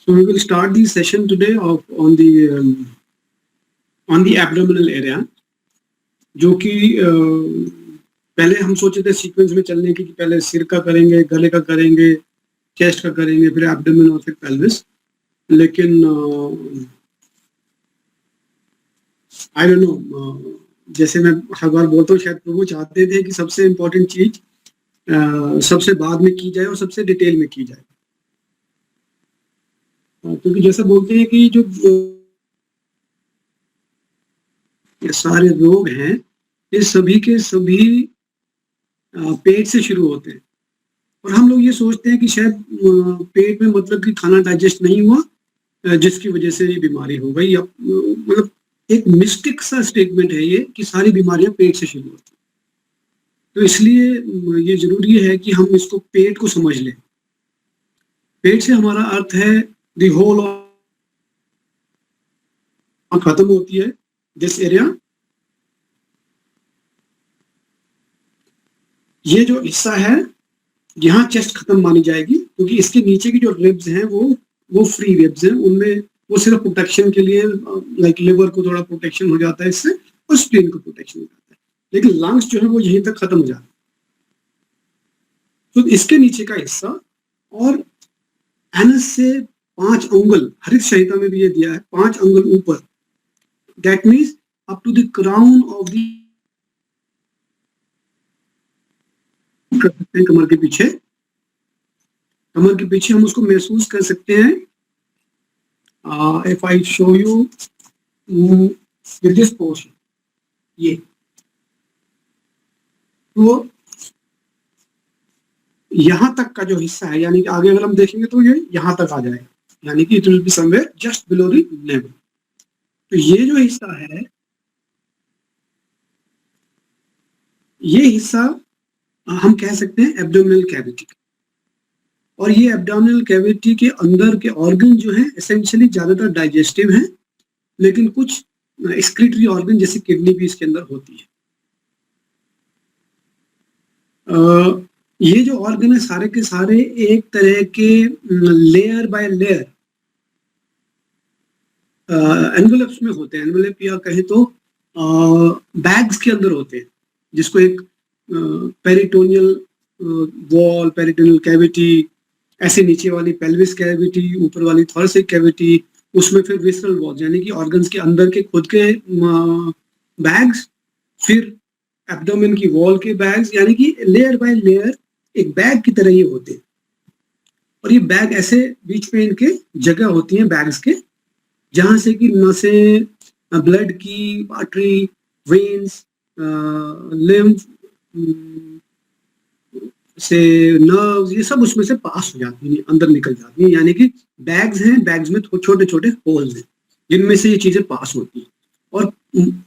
So we will start the session today on the abdominal area, जो कि पहले हम सोचे थे सीक्वेंस में चलने की कि पहले सिर का करेंगे, गले का करेंगे, चेस्ट का करेंगे, फिर एब्डोमेन और फिर पेल्विस। लेकिन आई डोंट नो, जैसे मैं हर बार बोलता हूँ, शायद प्रभु चाहते थे कि सबसे इम्पोर्टेंट चीज सबसे बाद में की जाए और सबसे डिटेल में की जाए। क्योंकि जैसा बोलते हैं कि जो ये सारे रोग हैं, ये सभी के सभी पेट से शुरू होते हैं। और हम लोग ये सोचते हैं कि शायद पेट में मतलब कि खाना डाइजेस्ट नहीं हुआ, जिसकी वजह से ये बीमारी हो गई। या मतलब एक मिस्टिक सा स्टेटमेंट है ये कि सारी बीमारियां पेट से शुरू होती हैं। तो इसलिए ये जरूरी है कि हम इसको पेट को समझ लें। पेट से हमारा अर्थ है द होल खत्म होती है दिस एरिया। ये जो हिस्सा है यहाँ चेस्ट खत्म मानी जाएगी, क्योंकि इसके नीचे की जो रिब्स हैं वो फ्री रिब्स हैं। उनमें वो सिर्फ प्रोटेक्शन के लिए, लाइक लिवर को थोड़ा प्रोटेक्शन हो जाता है इससे, और स्प्लीन को प्रोटेक्शन हो जाता है। लेकिन लंग्स जो है वो यहीं तक खत्म हो जाता है। तो इसके नीचे का हिस्सा और एनस से 5 अंगुल, हरित संहिता में भी ये दिया है, 5 अंगुल ऊपर, that means up to the crown of the, कर सकते हैं कमर के पीछे। कमर के पीछे हम उसको महसूस कर सकते हैं। If I show you with this portion, ये तो यहां तक का जो हिस्सा है, यानी कि आगे अगर हम देखेंगे तो ये यहां तक आ जाएगा, यानी कि it will be somewhere just below the naval. तो ये जो हिस्सा है, ये हिस्सा हम कह सकते हैं एब्डोमिनल कैविटी। और ये एब्डोमिनल कैविटी के अंदर के ऑर्गन जो हैं एसेंशियली ज्यादातर डाइजेस्टिव हैं, लेकिन कुछ एक्सक्रीटरी ऑर्गन जैसे किडनी भी इसके अंदर होती है। ये जो ऑर्गन है सारे के सारे एक तरह के लेयर बाय लेयर एनवेलप्स में होते हैं। एनवेलप या कहें तो बैग्स के अंदर होते हैं, जिसको एक पेरिटोनियल वॉल, पेरिटोनियल कैविटी, ऐसे नीचे वाली पेल्विस कैविटी, ऊपर वाली थोरेसिक कैविटी, उसमें फिर विसरल वॉल यानी कि ऑर्गन्स के अंदर के खुद के बैग्स, फिर एब्डोमेन की वॉल के बैग्स, यानी कि लेयर बाय लेयर एक बैग की तरह ये होते हैं। और ये बैग ऐसे बीच में इनके जगह होती हैं बैग्स के, जहां से कि नसें, ब्लड की आर्टरी, वेन्स, लिम्फ से नर्व्स, ये सब उसमें से पास हो जाती हैं, अंदर निकल जाती हैं। यानी कि बैग्स हैं, बैग्स में छोटे छोटे होल्स हैं जिनमें से ये चीजें पास होती हैं। और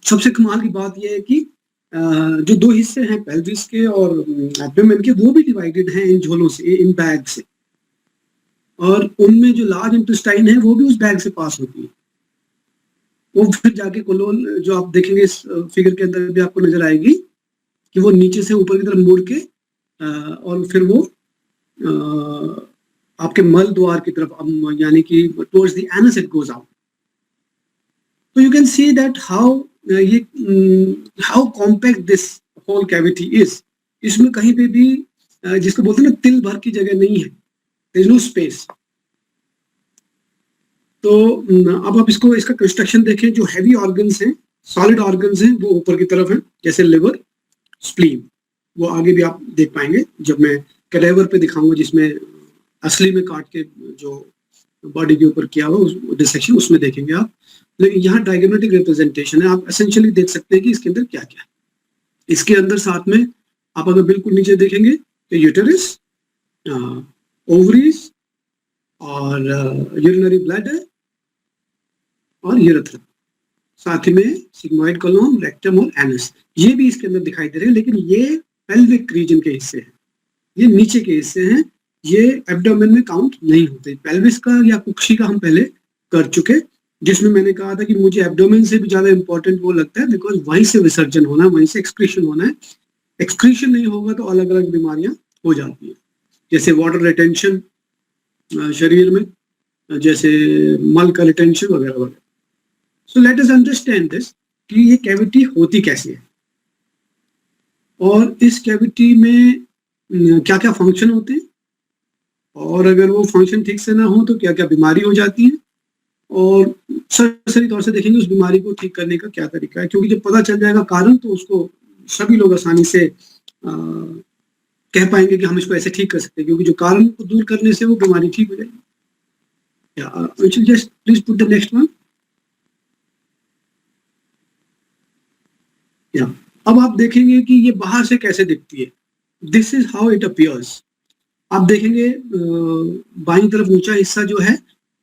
सबसे कमाल की बात यह है कि जो 2 हिस्से हैं पेल्विस के और एब्डोमेन के, वो भी डिवाइडेड हैं इन झोलों से, इन बैग से। और उनमें जो लार्ज इंटेस्टाइन है वो भी उस बैग से पास होती है। वो फिर जाके कोलोन, जो आप देखेंगे इस फिगर के अंदर भी आपको नजर आएगी कि वो नीचे से ऊपर की तरफ मुड़ के और फिर वो आपके मल द्वार की तरफ, यानी कि towards the anus it goes out. तो you can see that how compact this whole cavity is. इसमें कहीं पे भी जिसको बोलते हैं ना तिल भर की जगह नहीं है, देयर इज नो स्पेस। तो अब आप इसका कंस्ट्रक्शन देखें। जो हैवी ऑर्गन्स हैं, सॉलिड ऑर्गन्स हैं, वो ऊपर की तरफ हैं, जैसे लिवर, स्प्लीन, वो आगे भी आप देख पाएंगे जब मैं कैडेवर पे दिखाऊंगा, जिसमें असली में काट के जो बॉडी के ऊपर किया हुआ डिसेक्शन, उसमें देखेंगे आप। लेकिन यहाँ डायग्रामेटिक रिप्रेजेंटेशन है, आप एसेंशियली देख सकते हैं कि इसके अंदर क्या क्या है। इसके अंदर साथ में आप अगर बिल्कुल नीचे देखेंगे तो यूटेरस, ओवरीज और यूरिनरी ब्लैडर और यूरेथ्रा, साथ ही में सिग्मोइड कोलोन, रेक्टम और एनस, ये भी इसके अंदर दिखाई दे रहे हैं। लेकिन ये पेल्विक रीजन के हिस्से हैं, ये नीचे के हिस्से हैं, ये एब्डोमेन में काउंट नहीं होते। पेल्विस का या कुक्षी का हम पहले कर चुके, जिसमें मैंने कहा था कि मुझे एब्डोमेन से भी ज्यादा इंपॉर्टेंट वो लगता है, बिकॉज वहीं से विसर्जन होना है, वहीं से एक्सक्रीशन होना है। एक्सक्रीशन नहीं होगा तो अलग अलग बीमारियां हो जाती हैं, जैसे वाटर रिटेंशन शरीर में, जैसे मल का रिटेंशन वगैरह वगैरह। So let us understand this कि ये कैविटी होती कैसे है और इस कैविटी में क्या क्या फंक्शन होते हैं, और अगर वो फंक्शन ठीक से ना हो तो क्या क्या बीमारी हो जाती है, और सरसरी तौर से देखेंगे उस बीमारी को ठीक करने का क्या तरीका है। क्योंकि जब पता चल जाएगा कारण तो उसको सभी लोग आसानी से कह पाएंगे कि हम इसको ऐसे ठीक कर सकते हैं, क्योंकि जो कारण को दूर करने से वो बीमारी ठीक हो जाएगी। Just please put the next one. या अब आप देखेंगे कि ये बाहर से कैसे दिखती है। This is how it appears. आप देखेंगे बाईं तरफ ऊंचा हिस्सा जो है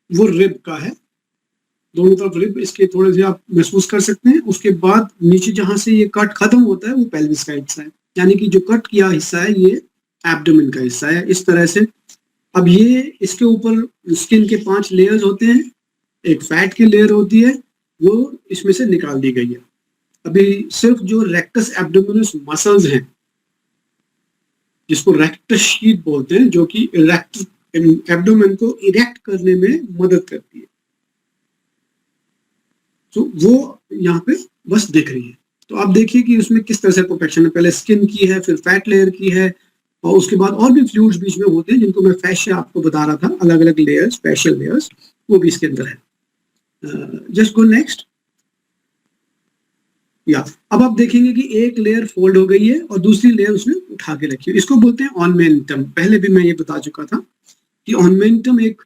वो रिब का है, दोनों तरफ रिब इसके थोड़े से आप महसूस कर सकते हैं। उसके बाद नीचे जहां से ये कट खत्म होता है वो पेल्विस का हिस्सा है, यानी कि जो कट किया हिस्सा है ये एब्डोमेन का हिस्सा है, इस तरह से। अब ये इसके ऊपर स्किन के 5 लेयर्स होते हैं, एक फैट की लेयर होती है, वो इसमें से निकाल दी गई है। अभी सिर्फ जो रेक्टस एब्डोमिनस मसल्स हैं, जिसको रेक्टस शीट बोलते हैं, जो कि एब्डोमेन को इरेक्ट करने में मदद करती है, तो वो यहाँ पे बस दिख रही है। तो आप देखिए कि उसमें किस तरह से प्रोटेक्शन है, पहले स्किन की है, फिर फैट लेयर की है, और उसके बाद और भी फ्लूइड्स बीच में होते हैं जिनको मैं फैशिया आपको बता रहा था, अलग अलग लेयर्स, फैशियल लेयर्स, वो भी इसके अंदर है। Just go next. या अब आप देखेंगे कि एक लेयर फोल्ड हो गई है और दूसरी लेयर उसने उठा के रखी है, इसको बोलते हैं ऑनमेंटम। पहले भी मैं ये बता चुका था कि ऑनमेंटम एक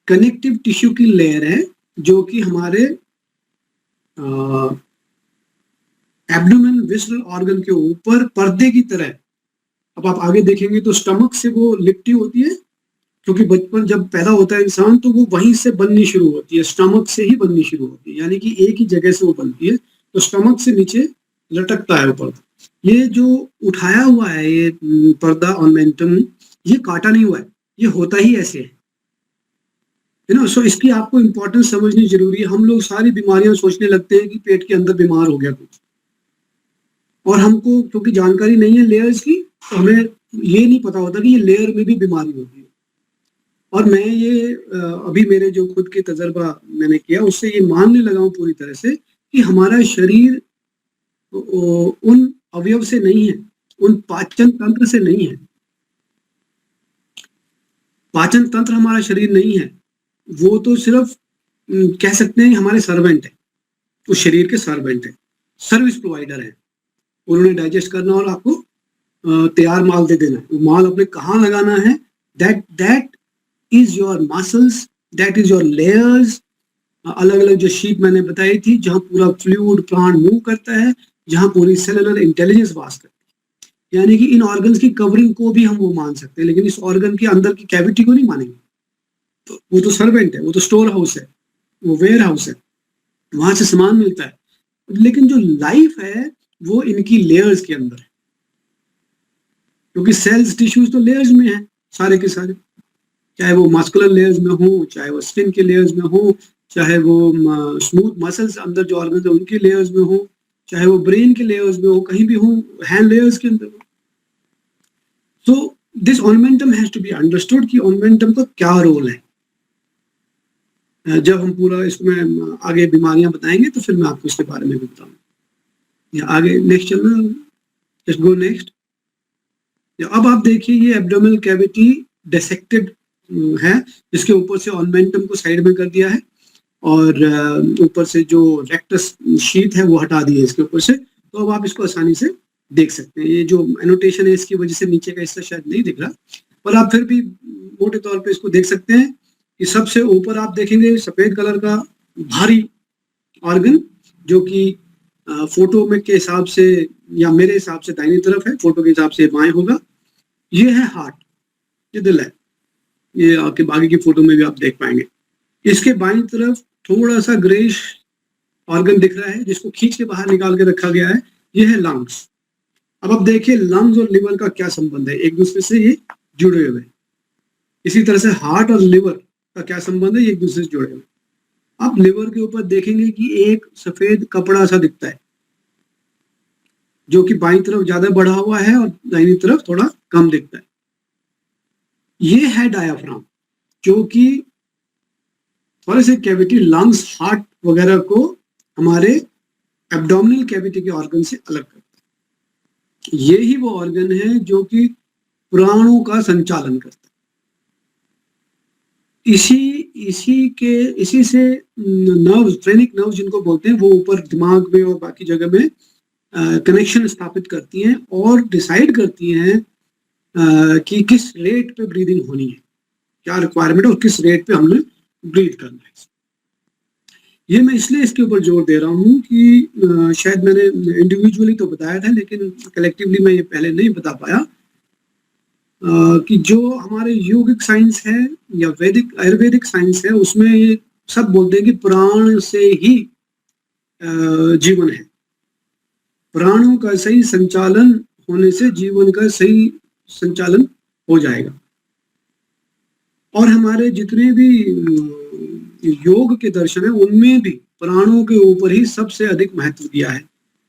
कनेक्टिव टिश्यू की लेयर है जो कि हमारे एब्डोमेन विसरल ऑर्गन के ऊपर पर्दे की तरह। अब आप आगे देखेंगे तो स्टमक से वो लिपटी होती है, क्योंकि बचपन जब पैदा होता है इंसान तो वो वहीं से बननी शुरू होती है, स्टमक से ही बननी शुरू होती है, यानी कि एक ही जगह से वो बनती है, तो स्टमक से नीचे लटकता है वो पर्दा। ये जो उठाया हुआ है ये पर्दा ऑनमेंटम, ये काटा नहीं हुआ है, ये होता ही ऐसे है ना। सो इसकी आपको इंपॉर्टेंस समझनी जरूरी है। हम लोग सारी बीमारियां सोचने लगते हैं कि पेट के अंदर बीमार हो गया कुछ, और हमको क्योंकि जानकारी नहीं है लेयर्स की, तो हमें ये नहीं पता होता कि ये लेयर में भी बीमारी होती है। और मैं ये अभी मेरे जो खुद के तजर्बा मैंने किया उससे ये मानने लगा हूँ पूरी तरह से कि हमारा शरीर उन अवयव से नहीं है, उन पाचन तंत्र से नहीं है। पाचन तंत्र हमारा शरीर नहीं है, वो तो सिर्फ कह सकते हैं हमारे सर्वेंट है, उस शरीर के सर्वेंट है, सर्विस प्रोवाइडर है। उन्होंने डाइजेस्ट करना और आपको तैयार माल दे देना है। वो माल अपने कहाँ लगाना है, that is your muscles, that is your layers. अलग अलग जो शीट मैंने बताई थी, जहां पूरा फ्लूइड प्लांट मूव करता है, जहां पूरी सेलुलर इंटेलिजेंस वास करती है, यानी कि इन ऑर्गन्स की कवरिंग को भी हम वो मान सकते हैं, लेकिन इस ऑर्गन के अंदर की कैविटी को नहीं मानेंगे। तो वो तो सर्वेंट है, वो तो स्टोर हाउस है, वो वेयर हाउस है, वहां से सामान मिलता है। लेकिन जो लाइफ है वो इनकी लेयर्स के अंदर है, क्योंकि सेल्स टिश्यूज तो लेयर्स में है सारे के सारे, चाहे वो मस्कुलर लेयर्स में हो, चाहे वो स्किन के लेयर्स में हो, चाहे वो स्मूथ मसल्स अंदर जो ऑर्गन है उनके लेयर्स में हो, चाहे वो ब्रेन के लेयर्स में हो, कहीं भी हो, हैंड लेयर्स के अंदर हो। So this omentum has to be understood कि ऑर्मेंटम का क्या रोल है। जब हम पूरा इसमें आगे बीमारियां बताएंगे तो फिर मैं आपको इसके बारे में भी बताऊंगा। आगे नेक्स्ट चलना, जस्ट गो नेक्स्ट। अब आप देखिए ये एब्डोमिनल कैविटी डिसेक्टेड है, जिसके ऊपर से ऑर्मेंटम को साइड में कर दिया है, और ऊपर से जो रेक्टस शीट है वो हटा दी है इसके ऊपर से। तो अब आप इसको आसानी से देख सकते हैं। ये जो एनोटेशन है इसकी वजह से नीचे का हिस्सा शायद नहीं दिख रहा, पर आप फिर भी मोटे तौर पे इसको देख सकते हैं कि सबसे ऊपर आप देखेंगे सफेद कलर का भारी ऑर्गन, जो कि फोटो में के हिसाब से या मेरे हिसाब से दाहिनी तरफ है, फोटो के हिसाब से बाएं होगा। ये है हार्ट, ये दिल है, ये आपके बाकी की फोटो में भी आप देख पाएंगे। इसके बाईं तरफ थोड़ा सा ग्रेश ऑर्गन दिख रहा है जिसको खींच के बाहर निकाल के रखा गया है, ये है लंग्स। अब आप देखिए लंग्स और लिवर का क्या संबंध है, एक दूसरे से ये जुड़े हुए। इसी तरह से हार्ट और लिवर का क्या संबंध है, ये एक दूसरे से जुड़े हुए। आप लिवर के ऊपर देखेंगे कि एक सफेद कपड़ा सा दिखता है, जो कि बाईं तरफ ज्यादा बढ़ा हुआ है और दाहिनी तरफ थोड़ा कम दिखता है। ये है डायाफ्राम। जो कि थोरेसिक कैविटी, लंग्स, हार्ट वगैरह को हमारे एब्डोमिनल कैविटी के ऑर्गन से अलग करता है। ये ही वो ऑर्गन है जो कि प्राणों का संचालन करता है। इसी से नर्व्स, फ्रेनिक नर्व्स जिनको बोलते हैं, वो ऊपर दिमाग में और बाकी जगह में कनेक्शन स्थापित करती हैं और डिसाइड करती हैं कि किस रेट पे ब्रीदिंग होनी है, क्या रिक्वायरमेंट है और किस रेट पे हमने ब्रीथ करना है। ये मैं इसलिए इसके ऊपर जोर दे रहा हूँ कि शायद मैंने इंडिविजुअली तो बताया था, लेकिन कलेक्टिवली मैं ये पहले नहीं बता पाया कि जो हमारे योगिक साइंस है या वैदिक आयुर्वेदिक साइंस है, उसमें ये सब बोलते हैं कि प्राण से ही जीवन है। प्राणों का सही संचालन होने से जीवन का सही संचालन हो जाएगा। और हमारे जितने भी योग के दर्शन है, उनमें भी प्राणों के ऊपर ही सबसे अधिक महत्व दिया है,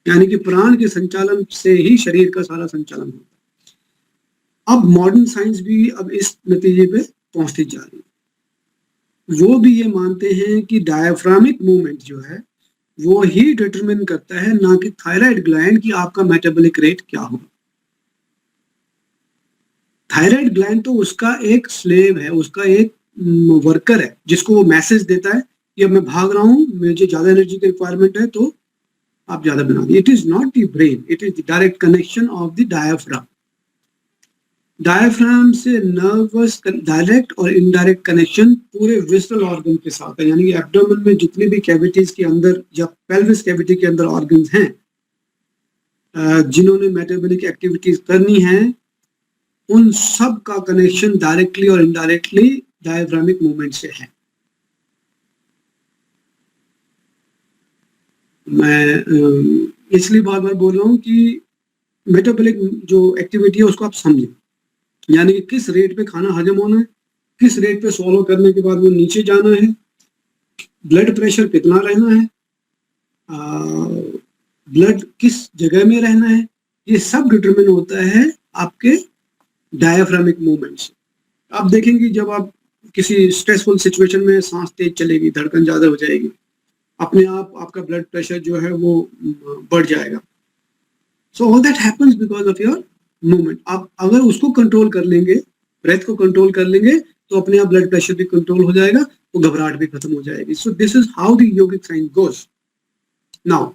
यानी कि प्राण के संचालन से ही शरीर का सारा संचालन होता है। अब मॉडर्न साइंस भी अब इस नतीजे पे पहुंचती जा रही है। वो भी ये मानते हैं कि डायफ्रामिक मूवमेंट जो है वो ही डिटरमिन करता है, ना कि थायराइड ग्लैंड, की आपका मेटाबॉलिक रेट क्या होगा। थायराइड ग्लैंड तो उसका एक स्लेव है, उसका एक वर्कर है, जिसको वो मैसेज देता है कि अब मैं भाग रहा हूं, मुझे ज्यादा एनर्जी की रिक्वायरमेंट है, तो आप ज्यादा बना दिए। It is not the brain, it is the direct connection of the diaphragm. Diaphragm से नर्वस डायरेक्ट और इनडायरेक्ट कनेक्शन पूरे विसरल ऑर्गन के साथ है, यानी कि एब्डोमेन में जितनी भी कैविटीज के अंदर या पेल्विस कैविटी के अंदर ऑर्गन्स हैं जिन्होंने मेटाबॉलिक एक्टिविटीज करनी है, उन सब का कनेक्शन डायरेक्टली और इनडायरेक्टली डायफ्रामिक मूवमेंट से है। मैं इसलिए बार बार बोल रहा हूँ कि मेटाबॉलिक जो एक्टिविटी है उसको आप समझें, यानी कि किस रेट पे खाना हजम होना है, किस रेट पे सॉलो करने के बाद वो नीचे जाना है, ब्लड प्रेशर कितना रहना है, ब्लड किस जगह में रहना है, ये सब डिटरमिन होता है आपके डायफ्रामिक मूवमेंट से। आप देखेंगे जब आप किसी स्ट्रेसफुल सिचुएशन में सांस तेज चलेगी, धड़कन ज्यादा हो जाएगी, अपने आप आपका ब्लड प्रेशर जो है वो बढ़ जाएगा। So all that happens because of your movement. आप अगर उसको कंट्रोल कर लेंगे, ब्रेथ को कंट्रोल कर लेंगे, तो अपने आप ब्लड प्रेशर भी कंट्रोल हो जाएगा, वो घबराहट भी खत्म हो जाएगी। So this is how the yogic science goes. Now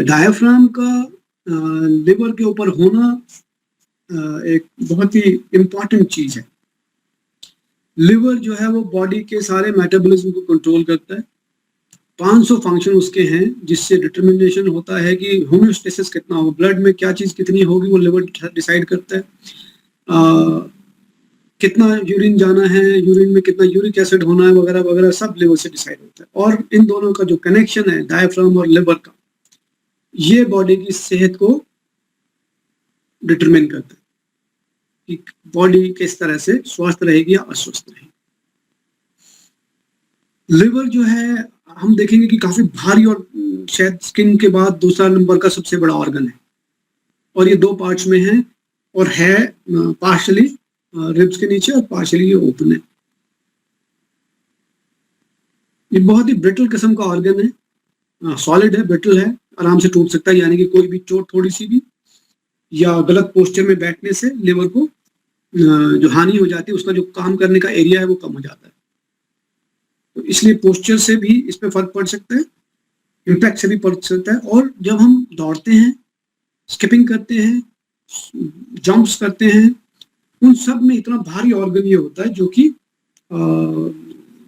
diaphragm का लिवर के ऊपर होना एक बहुत ही इंपॉर्टेंट चीज है। लिवर जो है वो बॉडी के सारे मेटाबॉलिज्म को कंट्रोल करता है। 500 फंक्शन उसके हैं, जिससे डिटर्मिनेशन होता है कि होम्योस्टेसिस कितना हो, ब्लड में क्या चीज कितनी होगी, वो लिवर डिसाइड करता है। कितना यूरिन जाना है, यूरिन में कितना यूरिक एसिड होना है, वगैरह वगैरह, सब लिवर से डिसाइड होता है। और इन दोनों का जो कनेक्शन है डायफ्राम और लिवर का, ये बॉडी की सेहत को डिटरमिन करता है कि बॉडी किस तरह से स्वस्थ रहेगी या अस्वस्थ रहेगी। लिवर जो है हम देखेंगे कि काफी भारी और शायद स्किन के बाद दूसरा नंबर का सबसे बड़ा ऑर्गन है, और ये 2 पार्ट्स में है और है पार्शली रिब्स के नीचे और पार्शली ये ओपन है। ये बहुत ही ब्रिटल किस्म का ऑर्गन है, सॉलिड है, ब्रिटल है, आराम से टूट सकता है, यानी कि कोई भी चोट थोड़ी सी भी या गलत पोस्चर में बैठने से लिवर को जो हानि हो जाती है, उसका जो काम करने का एरिया है वो कम हो जाता है। तो इसलिए पोस्चर से भी इस पे फर्क पड़ सकता है, इम्पैक्ट से भी पड़ सकता है। और जब हम दौड़ते हैं, स्किपिंग करते हैं, जंप्स करते हैं, उन सब में इतना भारी ऑर्गन ये होता है जो कि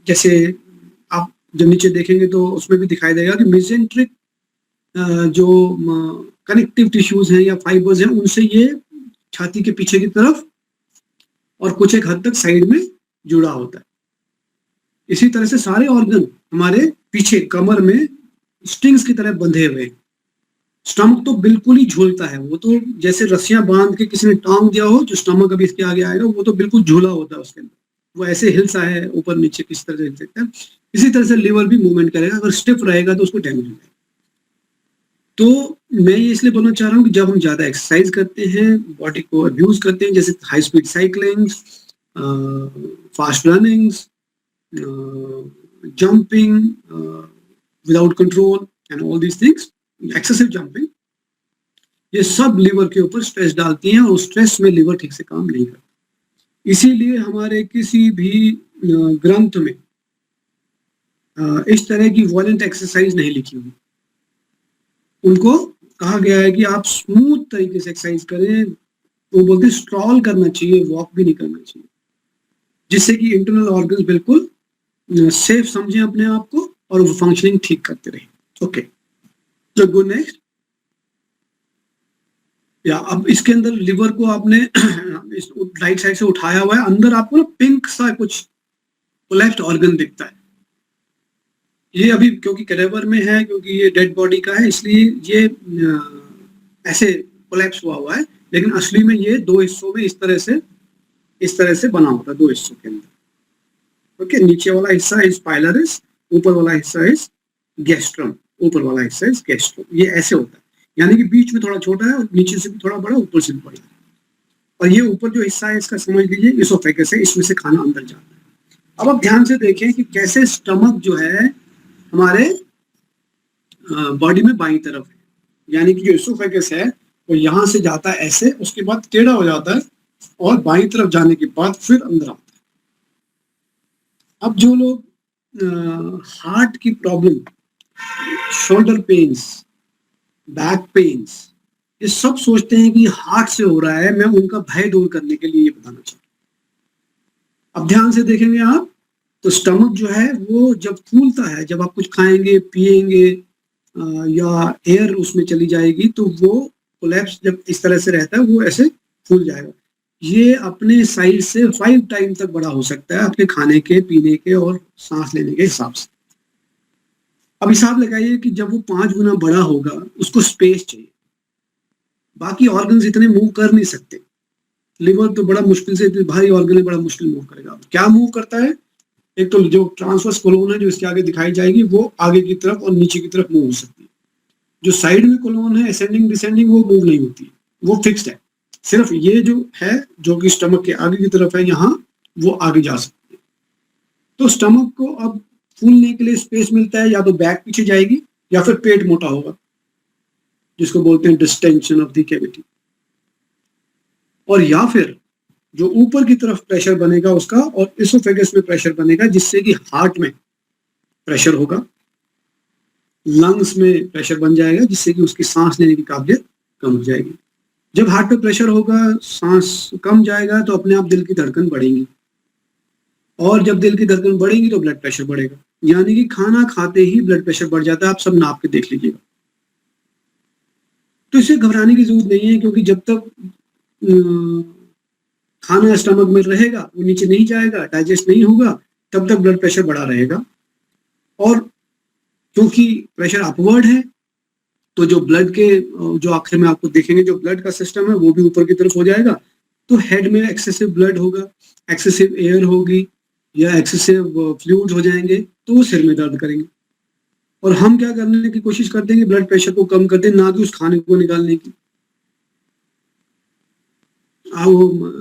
जैसे आप जब नीचे देखेंगे तो उसमें भी दिखाई देगा कि मेसेंट्रिक जो कनेक्टिव टिश्यूज हैं या फाइबर्स हैं, उनसे ये छाती के पीछे की तरफ और कुछ एक हद तक साइड में जुड़ा होता है। इसी तरह से सारे ऑर्गन हमारे पीछे कमर में स्ट्रिंग्स की तरह बंधे हुए हैं। स्टमक तो बिल्कुल ही झूलता है, वो तो जैसे रस्सियां बांध के किसी ने टांग दिया हो, जो स्टमक अभी इसके आगे आएगा वो तो बिल्कुल झूला होता है उसके अंदर, वो ऐसे हिलसा है ऊपर नीचे किस तरह से हिल सकता है। इसी तरह से लिवर भी मूवमेंट करेगा, अगर स्टिफ रहेगा तो उसको डैमेज हो जाएगा। तो मैं ये इसलिए बोलना चाह रहा हूँ कि जब हम ज्यादा एक्सरसाइज करते हैं, बॉडी को अब्यूज करते हैं, जैसे high speed cycling, fast runnings, jumping without control and all these things, excessive jumping, ये सब लिवर के ऊपर स्ट्रेस डालती हैं और स्ट्रेस में लिवर ठीक से काम नहीं करता। इसीलिए हमारे किसी भी ग्रंथ में इस तरह की वॉलेंट एक्सरसाइज नहीं लिखी हुई। उनको कहा गया है कि आप स्मूथ तरीके से एक्सरसाइज करें। वो बोलते स्ट्रॉल करना चाहिए, वॉक भी नहीं करना चाहिए, जिससे कि इंटरनल ऑर्गन्स बिल्कुल सेफ समझें अपने आप को और वो फंक्शनिंग ठीक करते रहे। ओके, तो गो नेक्स्ट। या अब इसके अंदर लिवर को आपने इस राइट साइड से उठाया हुआ है, अंदर आपको ना पिंक सा कुछ कोलैप्स्ड ऑर्गन दिखता है। ये अभी क्योंकि कैडेवर में है, क्योंकि ये डेड बॉडी का है, इसलिए ये ऐसे कोलैप्स हुआ है, लेकिन असली में ये दो हिस्सों में इस तरह से बना होता है, दो हिस्सों के अंदर। ओके, नीचे वाला हिस्सा इज पाइलरिस, ऊपर वाला हिस्सा इज गैस्ट्रम, ऊपर वाला हिस्सा इज गैस्ट्रम। ये ऐसे होता है, यानी कि बीच में थोड़ा छोटा है और नीचे से भी थोड़ा बड़ा, ऊपर से भी बड़ा है। और ये ऊपर जो हिस्सा है इसका समझ लीजिए इसोफेगस है, इसमें से खाना अंदर जाता है। अब आप ध्यान से देखें कि कैसे स्टमक जो है हमारे बॉडी में बाईं तरफ है, यानी कि जो इसोफेगस है वो यहाँ से जाता है ऐसे, उसके बाद टेढ़ा हो जाता है और बाईं तरफ जाने के बाद फिर अंदर आता है। अब जो लोग हार्ट की problem, shoulder pains, back pains, ये सब सोचते हैं कि हार्ट से हो रहा है, मैं उनका भय दूर करने के लिए ये बताना चाहता हूँ। अब ध्यान से देखेंगे आप तो स्टमक जो है वो जब फूलता है, जब आप कुछ खाएंगे पिएंगे या एयर उसमें चली जाएगी तो वो कोलैप्स जब इस तरह से रहता है वो ऐसे फूल जाएगा। ये अपने साइज से 5 टाइम तक बड़ा हो सकता है आपके खाने के, पीने के और सांस लेने के हिसाब से। अब हिसाब लगाइए कि जब वो 5 गुना बड़ा होगा, उसको स्पेस चाहिए, बाकी ऑर्गन्स इतने मूव कर नहीं सकते। लिवर तो बड़ा मुश्किल से, भारी ऑर्गन है, बड़ा मुश्किल मूव करेगा। क्या मूव करता है? एक तो जो ट्रांसवर्स कोलोन है जो इसके आगे दिखाई जाएगी वो आगे की तरफ और नीचे की तरफ मूव हो सकती है। जो साइड में कोलोन है असेंडिंग डिसेंडिंग वो मूव नहीं होती, वो फिक्स्ड है। सिर्फ ये जो है जो कि स्टमक के आगे की तरफ है, यहाँ वो आगे जा सकती है। तो स्टमक को अब फूलने के लिए स्पेस मिलता है, या तो बैक पीछे जाएगी या फिर पेट मोटा होगा, जिसको बोलते हैं डिस्टेंशन ऑफ द कैविटी, और या फिर जो ऊपर की तरफ प्रेशर बनेगा उसका और इसोफेगस में प्रेशर बनेगा, जिससे कि हार्ट में प्रेशर होगा, लंग्स में प्रेशर बन जाएगा, जिससे कि उसकी सांस लेने की काबिलियत कम हो जाएगी। जब हार्ट पे प्रेशर होगा, सांस कम जाएगा, तो अपने आप दिल की धड़कन बढ़ेगी, और जब दिल की धड़कन बढ़ेगी तो ब्लड प्रेशर बढ़ेगा। यानी कि खाना खाते ही ब्लड प्रेशर बढ़ जाता है। आप सब नाप के देख लीजिएगा। तो इसे घबराने की जरूरत नहीं है, क्योंकि जब तक खाना स्टमक में रहेगा, वो नीचे नहीं जाएगा, डाइजेस्ट नहीं होगा, तब तक ब्लड प्रेशर बढ़ा रहेगा। और क्योंकि प्रेशर अपवर्ड है, तो जो ब्लड के जो आखिर में आपको देखेंगे जो ब्लड का सिस्टम है वो भी ऊपर की तरफ हो जाएगा। तो हेड में एक्सेसिव ब्लड होगा, एक्सेसिव एयर होगी या एक्सेसिव फ्लूइड हो जाएंगे, तो वो सिर में दर्द करेंगे। और हम क्या करने की कोशिश करते हैं कि ब्लड प्रेशर को कम कर दें, ना कि उस खाने को निकालने की।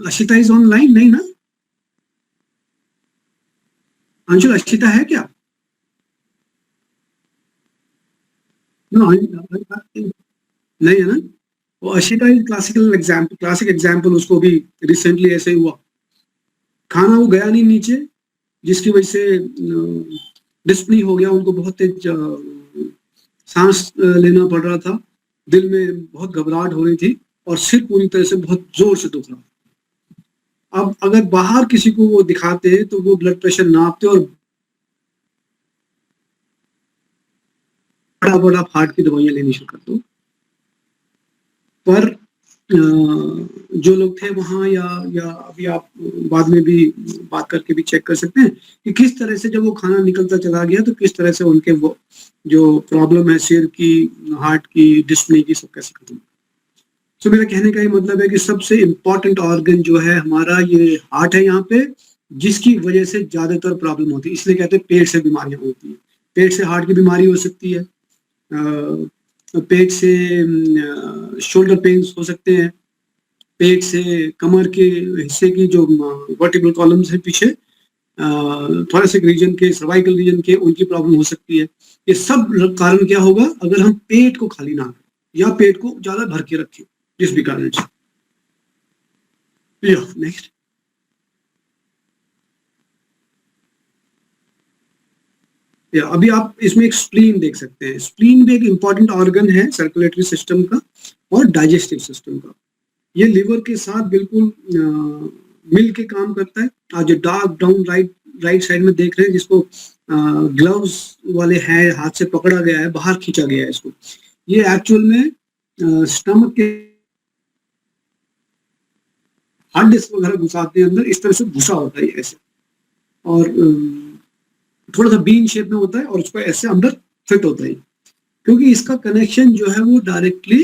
Ashita is online? नहीं ना अंशुल, अशिता है क्या? नहीं है ना। वो अशिता इज क्लासिक एग्जाम्पल। उसको भी रिसेंटली ऐसे ही हुआ, खाना वो गया नहीं नीचे, जिसकी वजह से डिस्प्नी हो गया, उनको बहुत तेज सांस लेना पड़ रहा था, दिल में बहुत घबराहट हो रही थी और सिर पूरी तरह से बहुत जोर से दुख रहा था। अब अगर बाहर किसी को वो दिखाते तो वो ब्लड प्रेशर नापते और बड़ा हार्ट की दवाइयां लेनी शुरू कर दो। पर जो लोग थे वहाँ, या अभी आप बाद में भी बात करके भी चेक कर सकते हैं कि किस तरह से जब वो खाना निकलता चला गया तो किस तरह से उनके वो जो प्रॉब्लम है सिर की, हार्ट की, डिस्प्ले की, सब कैसे खत्म। तो मेरा कहने का ये मतलब है कि सबसे इम्पोर्टेंट ऑर्गन जो है हमारा ये हार्ट है यहाँ पे, जिसकी वजह से ज्यादातर प्रॉब्लम होती है। इसलिए कहते हैं पेट से बीमारियां होती है। पेट से हार्ट की बीमारी हो सकती है, पेट से शोल्डर पेन्स हो सकते हैं, पेट से कमर के हिस्से की जो वर्टिब्रल कॉलम्स है पीछे, थोरेसिक रीजन के, सर्वाइकल रीजन के, उनकी प्रॉब्लम हो सकती है। ये सब कारण क्या होगा अगर हम पेट को खाली ना करें या पेट को ज्यादा भर के रखें जिस भी कारण से। नेक्स्ट। अभी आप इसमें एक स्प्लीन देख सकते हैं। स्प्लीन भी एक इंपॉर्टेंट ऑर्गन है सर्कुलेटरी सिस्टम का और डाइजेस्टिव सिस्टम का। ये लिवर के साथ बिल्कुल मिल के काम करता है। आज जो डार्क ब्राउन राइट साइड में देख रहे हैं, जिसको ग्लव्स वाले है, हाथ से पकड़ा गया है, बाहर खींचा गया है इसको, ये एक्चुअल में स्टमक के हार्ड डिस्क वगैरह घुसाते हैं अंदर, इस तरह से घुसा होता है ऐसे, और थोड़ा सा बीन शेप में होता है और उसको ऐसे अंदर फिट होता है, क्योंकि इसका कनेक्शन जो है वो डायरेक्टली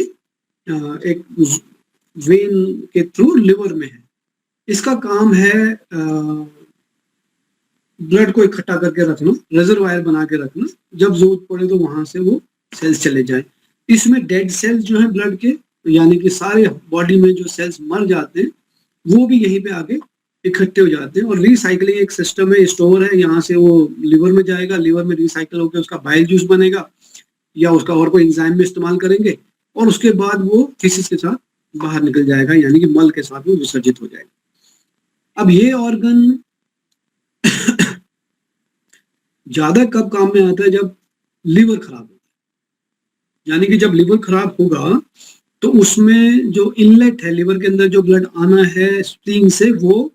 एक वेन के थ्रू लिवर में है। इसका काम है ब्लड को इकट्ठा करके रखना, रिजर्वायर बना के रखना, जब जरूरत पड़े तो वहां से वो सेल्स चले जाए। इसमें डेड सेल्स जो है ब्लड के, यानी कि सारे बॉडी में जो सेल्स मर जाते हैं वो भी यहीं पे आके इकट्ठे हो जाते हैं, और रिसाइकलिंग एक सिस्टम है, स्टोर है, यहाँ से वो लिवर में जाएगा, लिवर में रिसाइकल होकर उसका बाइल जूस बनेगा या उसका और कोई एंजाइम में इस्तेमाल करेंगे, और उसके बाद वो फीसिस के साथ बाहर निकल जाएगा, यानी कि मल के साथ वो विसर्जित हो जाएगा। अब ये ऑर्गन ज्यादा कब काम में आता है? जब लिवर खराब होता है, यानी कि जब लिवर खराब होगा तो उसमें जो इनलेट है, लिवर के अंदर जो ब्लड आना है स्प्लीन से, वो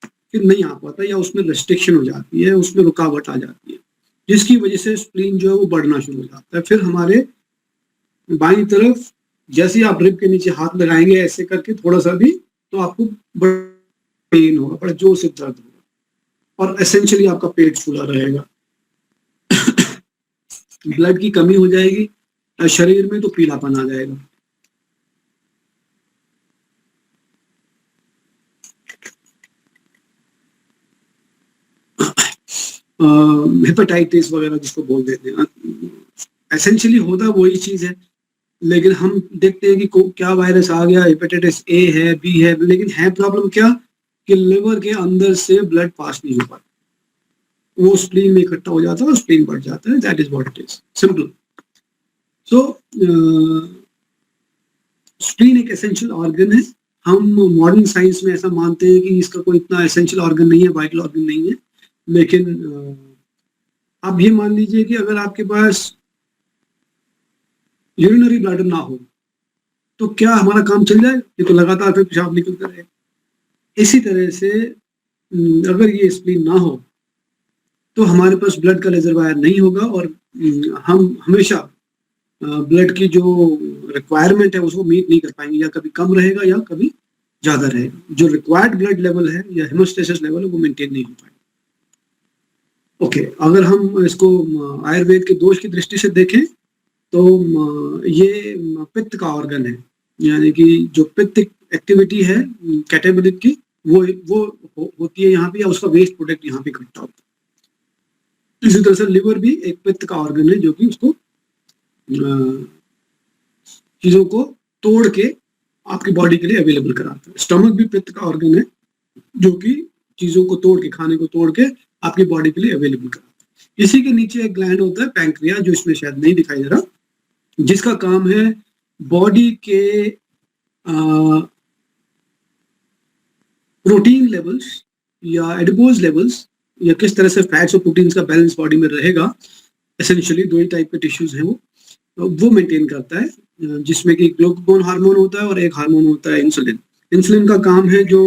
फिर नहीं आ पाता, या उसमें रेस्ट्रिक्शन हो जाती है, उसमें रुकावट आ जाती है, जिसकी वजह से स्प्लीन जो है वो बढ़ना शुरू हो जाता है। फिर हमारे बाईं तरफ जैसे आप रिब के नीचे हाथ लगाएंगे ऐसे करके थोड़ा सा भी, तो आपको पेन होगा, बड़ा जोर से दर्द होगा, और एसेंशियली आपका पेट फूला रहेगा। ब्लड की कमी हो जाएगी शरीर में, तो पीलापन आ जाएगा। हेपेटाइटिस वगैरह जिसको बोल देते हैं, एसेंशियली होता वही चीज है, लेकिन हम देखते हैं कि क्या वायरस आ गया, हेपेटाइटिस ए है, बी है, लेकिन है प्रॉब्लम क्या कि लिवर के अंदर से ब्लड पास नहीं हो पाता, वो स्प्लीन में इकट्ठा हो जाता है और स्प्लीन बढ़ जाता है। That is what it is, simple. So spleen एक एसेंशियल ऑर्गन है। हम मॉडर्न साइंस में ऐसा मानते हैं कि इसका कोई इतना एसेंशियल ऑर्गन नहीं है, वाइटल ऑर्गन नहीं है, लेकिन आप ये मान लीजिए कि अगर आपके पास यूरिनरी ब्लैडर ना हो तो क्या हमारा काम चल जाएगा? ये तो लगातार फिर पेशाब निकलता रहेगा। इसी तरह से अगर ये स्प्लीन ना हो तो हमारे पास ब्लड का रिजर्वायर नहीं होगा, और हम हमेशा ब्लड की जो रिक्वायरमेंट है उसको मीट नहीं कर पाएंगे, या कभी कम रहेगा या कभी ज्यादा रहेगा। जो रिक्वायर्ड ब्लड लेवल है या हेमोस्टेसिस लेवल है वो मेंटेन नहीं हो पाएगा। ओके, अगर हम इसको आयुर्वेद के दोष की दृष्टि से देखें तो ये पित्त का ऑर्गन है, यानी कि जो पित्त एक्टिविटी है कैटेबोलिक की, वो होती है यहाँ पे, या उसका वेस्ट प्रोडक्ट यहाँ पे इकट्ठा होता है। इसी तरह से लिवर भी एक पित्त का ऑर्गन है, जो कि उसको चीजों को तोड़ के आपकी बॉडी के लिए अवेलेबल कराता है। स्टमक भी पित्त का ऑर्गन है, जो कि चीजों को तोड़ के, खाने को तोड़ के आपकी बॉडी के लिए अवेलेबल कराता है। इसी के नीचे एक ग्लैंड होता है पैंक्रिया, जो इसमें शायद नहीं दिखाई दे रहा, जिसका काम है बॉडी के प्रोटीन लेवल्स या एडिपोज लेवल्स, या किस तरह से फैट्स और प्रोटीन्स का बैलेंस बॉडी में रहेगा। एसेंशियली दो ही टाइप के टिश्यूज हैं वो मेंटेन करता है, जिसमें कि ग्लूकागोन हार्मोन होता है और एक हार्मोन होता है इंसुलिन। इंसुलिन का काम है जो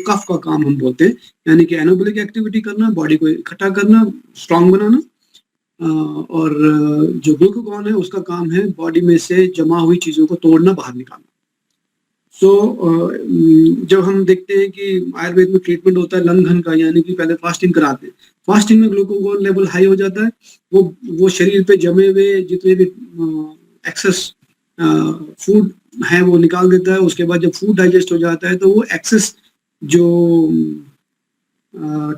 कफ का काम हम बोलते हैं, यानी कि एनाबॉलिक एक्टिविटी करना, बॉडी को इकट्ठा करना, स्ट्रांग बनाना, और जो ग्लूकागोन है उसका काम है बॉडी में से जमा हुई चीजों को तोड़ना, बाहर निकालना। सो जब हम देखते हैं कि आयुर्वेद में ट्रीटमेंट होता है लंघन का, यानी कि पहले फास्टिंग कराते हैं, फास्टिंग में ग्लूकागोन लेवल हाई हो जाता है, वो शरीर पे जमे हुए जितने भी एक्सेस फूड है वो निकाल देता है। उसके बाद जब फूड डाइजेस्ट हो जाता है तो वो एक्सेस जो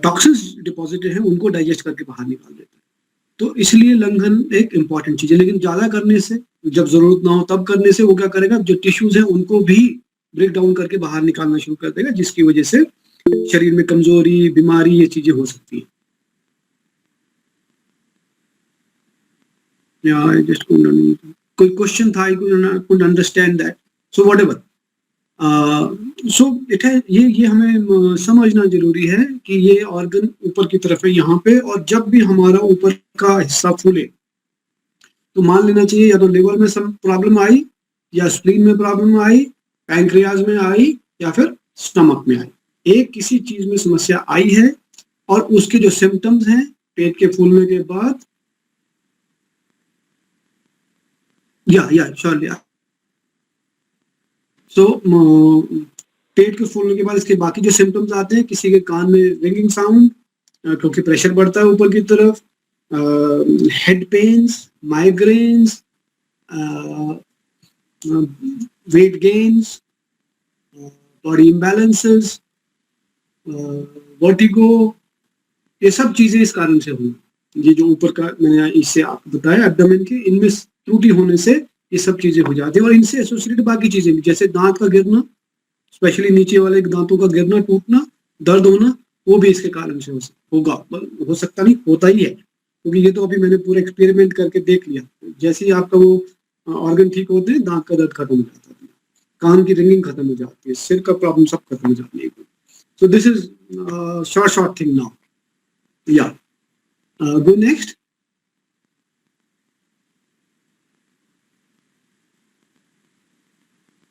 टॉक्सिन्स डिपॉजिटेड हैं उनको डाइजेस्ट करके बाहर निकाल देता है। तो इसलिए लंघन एक इम्पॉर्टेंट चीज है, लेकिन ज्यादा करने से, जब जरूरत ना हो तब करने से, वो क्या करेगा, जो टिश्यूज हैं उनको भी ब्रेक डाउन करके बाहर निकालना शुरू कर देगा, जिसकी वजह से शरीर में कमजोरी, बीमारी, ये चीजें हो सकती है। Yeah, I just couldn't. कोई क्वेश्चन था, I couldn't understand that. So whatever. So it है, ये हमें समझना जरूरी है कि ये ऑर्गन ऊपर की तरफ है यहाँ पे, और जब भी हमारा ऊपर का हिस्सा फूले तो मान लेना चाहिए या तो लिवर में सब प्रॉब्लम आई, या स्प्लीन में प्रॉब्लम आई, पैंक्रियाज में आई, या फिर स्टमक में आई। एक किसी चीज में समस्या आई है, और उसके जो सिम्टम्स हैं पेट के फूलने के बाद, या श्योरली। सो पेट के फूलने के बाद इसके बाकी जो सिम्टम्स आते हैं, किसी के कान में रिंगिंग साउंड क्योंकि प्रेशर बढ़ता है ऊपर की तरफ, head pains, migraines, weight gains, body imbalances, vertigo, ये सब चीजें इस कारण से हुई। ये जो ऊपर का मैंने इससे आपको बताया एब्डोमेन के, इनमें त्रुटि होने से ये सब चीजें हो जाती है, और इनसे एसोसिएटेड बाकी चीजें भी, जैसे दांत का गिरना, स्पेशली नीचे वाले दांतों का गिरना, टूटना, दर्द होना, वो भी इसके कारण से होगा। हो सकता नहीं, होता ही है, क्योंकि ये तो अभी मैंने पूरा एक्सपेरिमेंट करके देख लिया। जैसे ही आपका वो ऑर्गन ठीक होते हैं, दांत का दर्द खत्म हो जाता है, कान की रिंगिंग खत्म हो जाती है, सिर का प्रॉब्लम सब खत्म हो जाती है। So this is short thing now. या गो नेक्स्ट।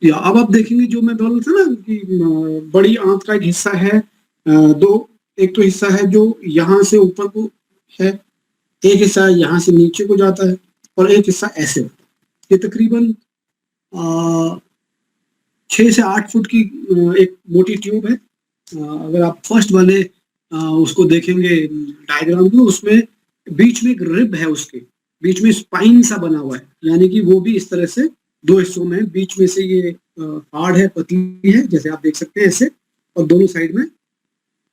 या अब आप देखेंगे, जो मैं बोल रहा था ना कि बड़ी आंत का एक हिस्सा है, एक तो हिस्सा है जो यहाँ से ऊपर को है, एक हिस्सा यहाँ से नीचे को जाता है, और एक हिस्सा ऐसे। ये तकरीबन 6 से 8 फुट की एक मोटी ट्यूब है। अगर आप फर्स्ट वाले उसको देखेंगे डायग्राम में, उसमें बीच में एक रिब है, उसके बीच में स्पाइन सा बना हुआ है, यानी कि वो भी इस तरह से 2 हिस्सों में, बीच में से ये हार्ड है, पतली है, जैसे आप देख सकते हैं ऐसे, और दोनों साइड में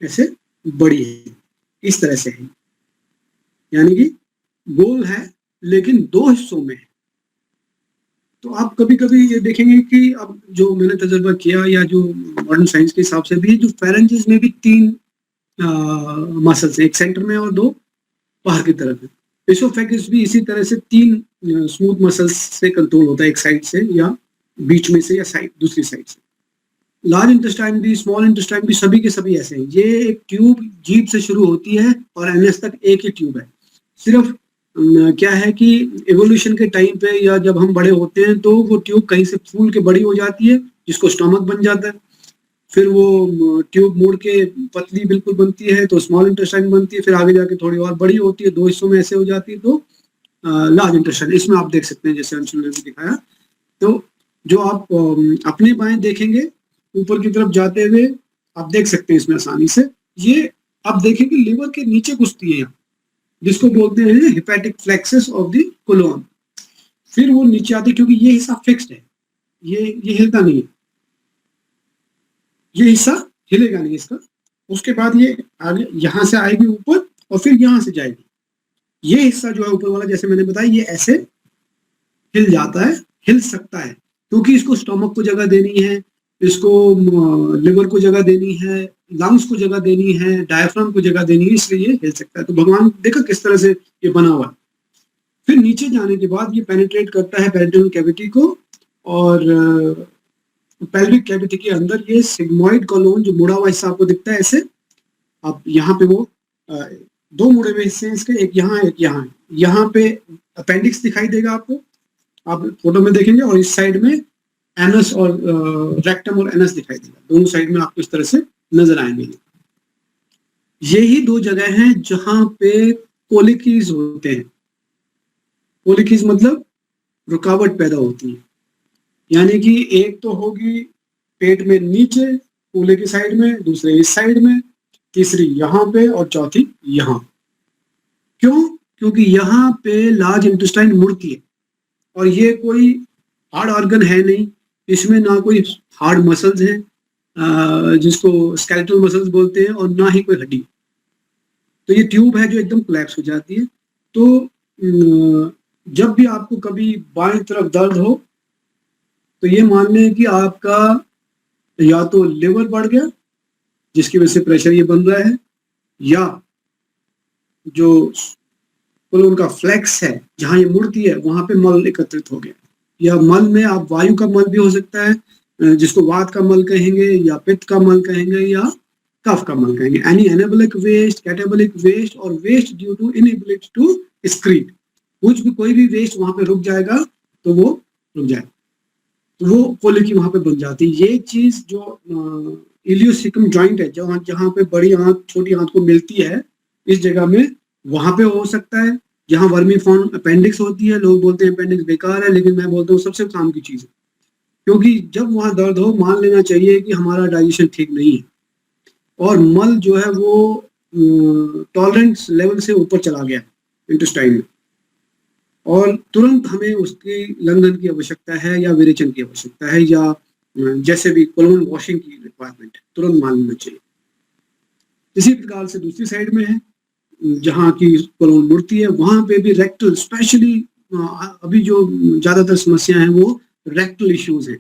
ऐसे बड़ी है, इस तरह से है, यानी कि गोल है लेकिन 2 हिस्सों में है। तो आप कभी कभी ये देखेंगे कि अब जो मैंने तजर्बा किया, या जो मॉडर्न साइंस के हिसाब से भी, जो फेरेंजिस में भी 3 मसल्स है, एक सेंटर में और 2 बाहर की तरफ है। एसोफेगस भी इसी तरह से 3 स्मूथ मसल्स से कंट्रोल होता है, एक साइड से या बीच में से, या साइड दूसरी साइड से। लार्ज इंटेस्टाइन भी, स्मॉल इंटेस्टाइन भी, सभी के सभी ऐसे हैं। ये एक ट्यूब जीभ से शुरू होती है और एनएस तक एक ही ट्यूब है। सिर्फ क्या है कि एवोल्यूशन के टाइम पे, या जब हम बड़े होते हैं, तो वो ट्यूब कहीं से फूल के बड़ी हो जाती है, जिसको स्टमक बन जाता है। फिर वो ट्यूब मुड़ के पतली बिल्कुल बनती है, तो स्मॉल इंटेस्टाइन बनती है। फिर आगे जाके थोड़ी और बड़ी होती है, 2 हिस्सों में ऐसे हो जाती है, तो लार्ज इंटेस्टाइन। इसमें आप देख सकते हैं, जैसे अंशुल ने भी दिखाया। तो जो आप अपने बाएं देखेंगे ऊपर की तरफ जाते हुए, आप देख सकते हैं इसमें आसानी से। ये आप देखेंगे लिवर के नीचे घुसती है यहाँ, जिसको बोलते हैं hepatic flexus of the colon. फिर वो नीचे आती है, क्योंकि ये हिस्सा फिक्स्ड है, ये हिलता नहीं है, ये हिस्सा हिलेगा नहीं इसका। उसके बाद ये आगे यहाँ से आएगी ऊपर, और फिर यहाँ से जाएगी। ये हिस्सा जो है ऊपर वाला, जैसे मैंने बताया, ये ऐसे हिल जाता है, हिल सकता है, क्योंकि इसको स्टमक को जगह देनी है, इसको लिवर को जगह देनी है, लंग्स को जगह देनी है, डायफ्राम को जगह देनी है, इसलिए ये हिल सकता है। तो भगवान देखा किस तरह से ये बना हुआ है। फिर नीचे जाने के बाद ये पेनिट्रेट करता है पेरिटोनियल कैविटी को, और पेल्विक कैविटी के अंदर ये सिग्मोइड कॉलोन, जो मुड़ा हुआ हिस्सा आपको दिखता है ऐसे, अब यहाँ पे वो 2 मुड़े हुए हिस्से हैं इसके, एक यहाँ एक यहाँ। यहाँ पे अपेंडिक्स दिखाई देगा आपको, आप फोटो में देखेंगे, और इस साइड में एनस और रेक्टम और एनस दिखाई देगा, दोनों साइड में आपको इस तरह से नजर आएंगे। यही 2 जगह हैं जहां पे कोलिकीज होते हैं। कोलिकीज मतलब रुकावट पैदा होती है, यानी कि एक तो होगी पेट में नीचे कूल्हे की साइड में, दूसरे इस साइड में, तीसरी यहाँ पे, और चौथी यहाँ। क्यों? क्योंकि यहाँ पे लार्ज इंटेस्टाइन मुड़ती है, और ये कोई हार्ड ऑर्गन है नहीं, इसमें ना कोई हार्ड मसल्स हैं जिसको स्केलेटल मसल्स बोलते हैं, और ना ही कोई हड्डी। तो ये ट्यूब है जो एकदम कोलैप्स हो जाती है। तो जब भी आपको कभी बाएं तरफ दर्द हो, तो ये मान लें कि आपका या तो लिवर बढ़ गया जिसकी वजह से प्रेशर ये बन रहा है, या जो कोलोन का फ्लैक्स है जहां ये मुड़ती है वहां पे मल एकत्रित हो गया, या मल में आप वायु का मल भी हो सकता है जिसको वात का मल कहेंगे, या पित्त का मल कहेंगे, या कफ का मल कहेंगे। Any anabolic waste, catabolic waste और waste due to inability to excrete, कुछ भी कोई भी वेस्ट वहां पे रुक जाएगा तो वो रुक जाएगा, तो वो कोलिकी वहां पे बन जाती है। ये चीज जो इलियोसिकम जॉइंट है, जहाँ जहाँ पे बड़ी आंत छोटी आंत को मिलती है, इस जगह में वहां पे हो सकता है। जहाँ वर्मीफॉर्म अपेंडिक्स होती है, लोग बोलते हैं अपेंडिक्स बेकार है, लेकिन मैं बोलता हूँ सबसे काम की चीज है, क्योंकि जब वहां दर्द हो मान लेना चाहिए कि हमारा डाइजेशन ठीक नहीं है और मल जो है वो टॉलरेंस लेवल से ऊपर चला गया इंटेस्टाइन में, और तुरंत हमें उसकी लंघन की आवश्यकता है या विरेचन की आवश्यकता है, या जैसे भी कोलोन वॉशिंग की रिक्वायरमेंट है, तुरंत मान लेना चाहिए। इसी प्रकार से दूसरी साइड में है जहाँ की कोलोन मुड़ती है, वहां पे भी रेक्टल, स्पेशली अभी जो ज्यादातर समस्या है वो रेक्टल इश्यूज हैं,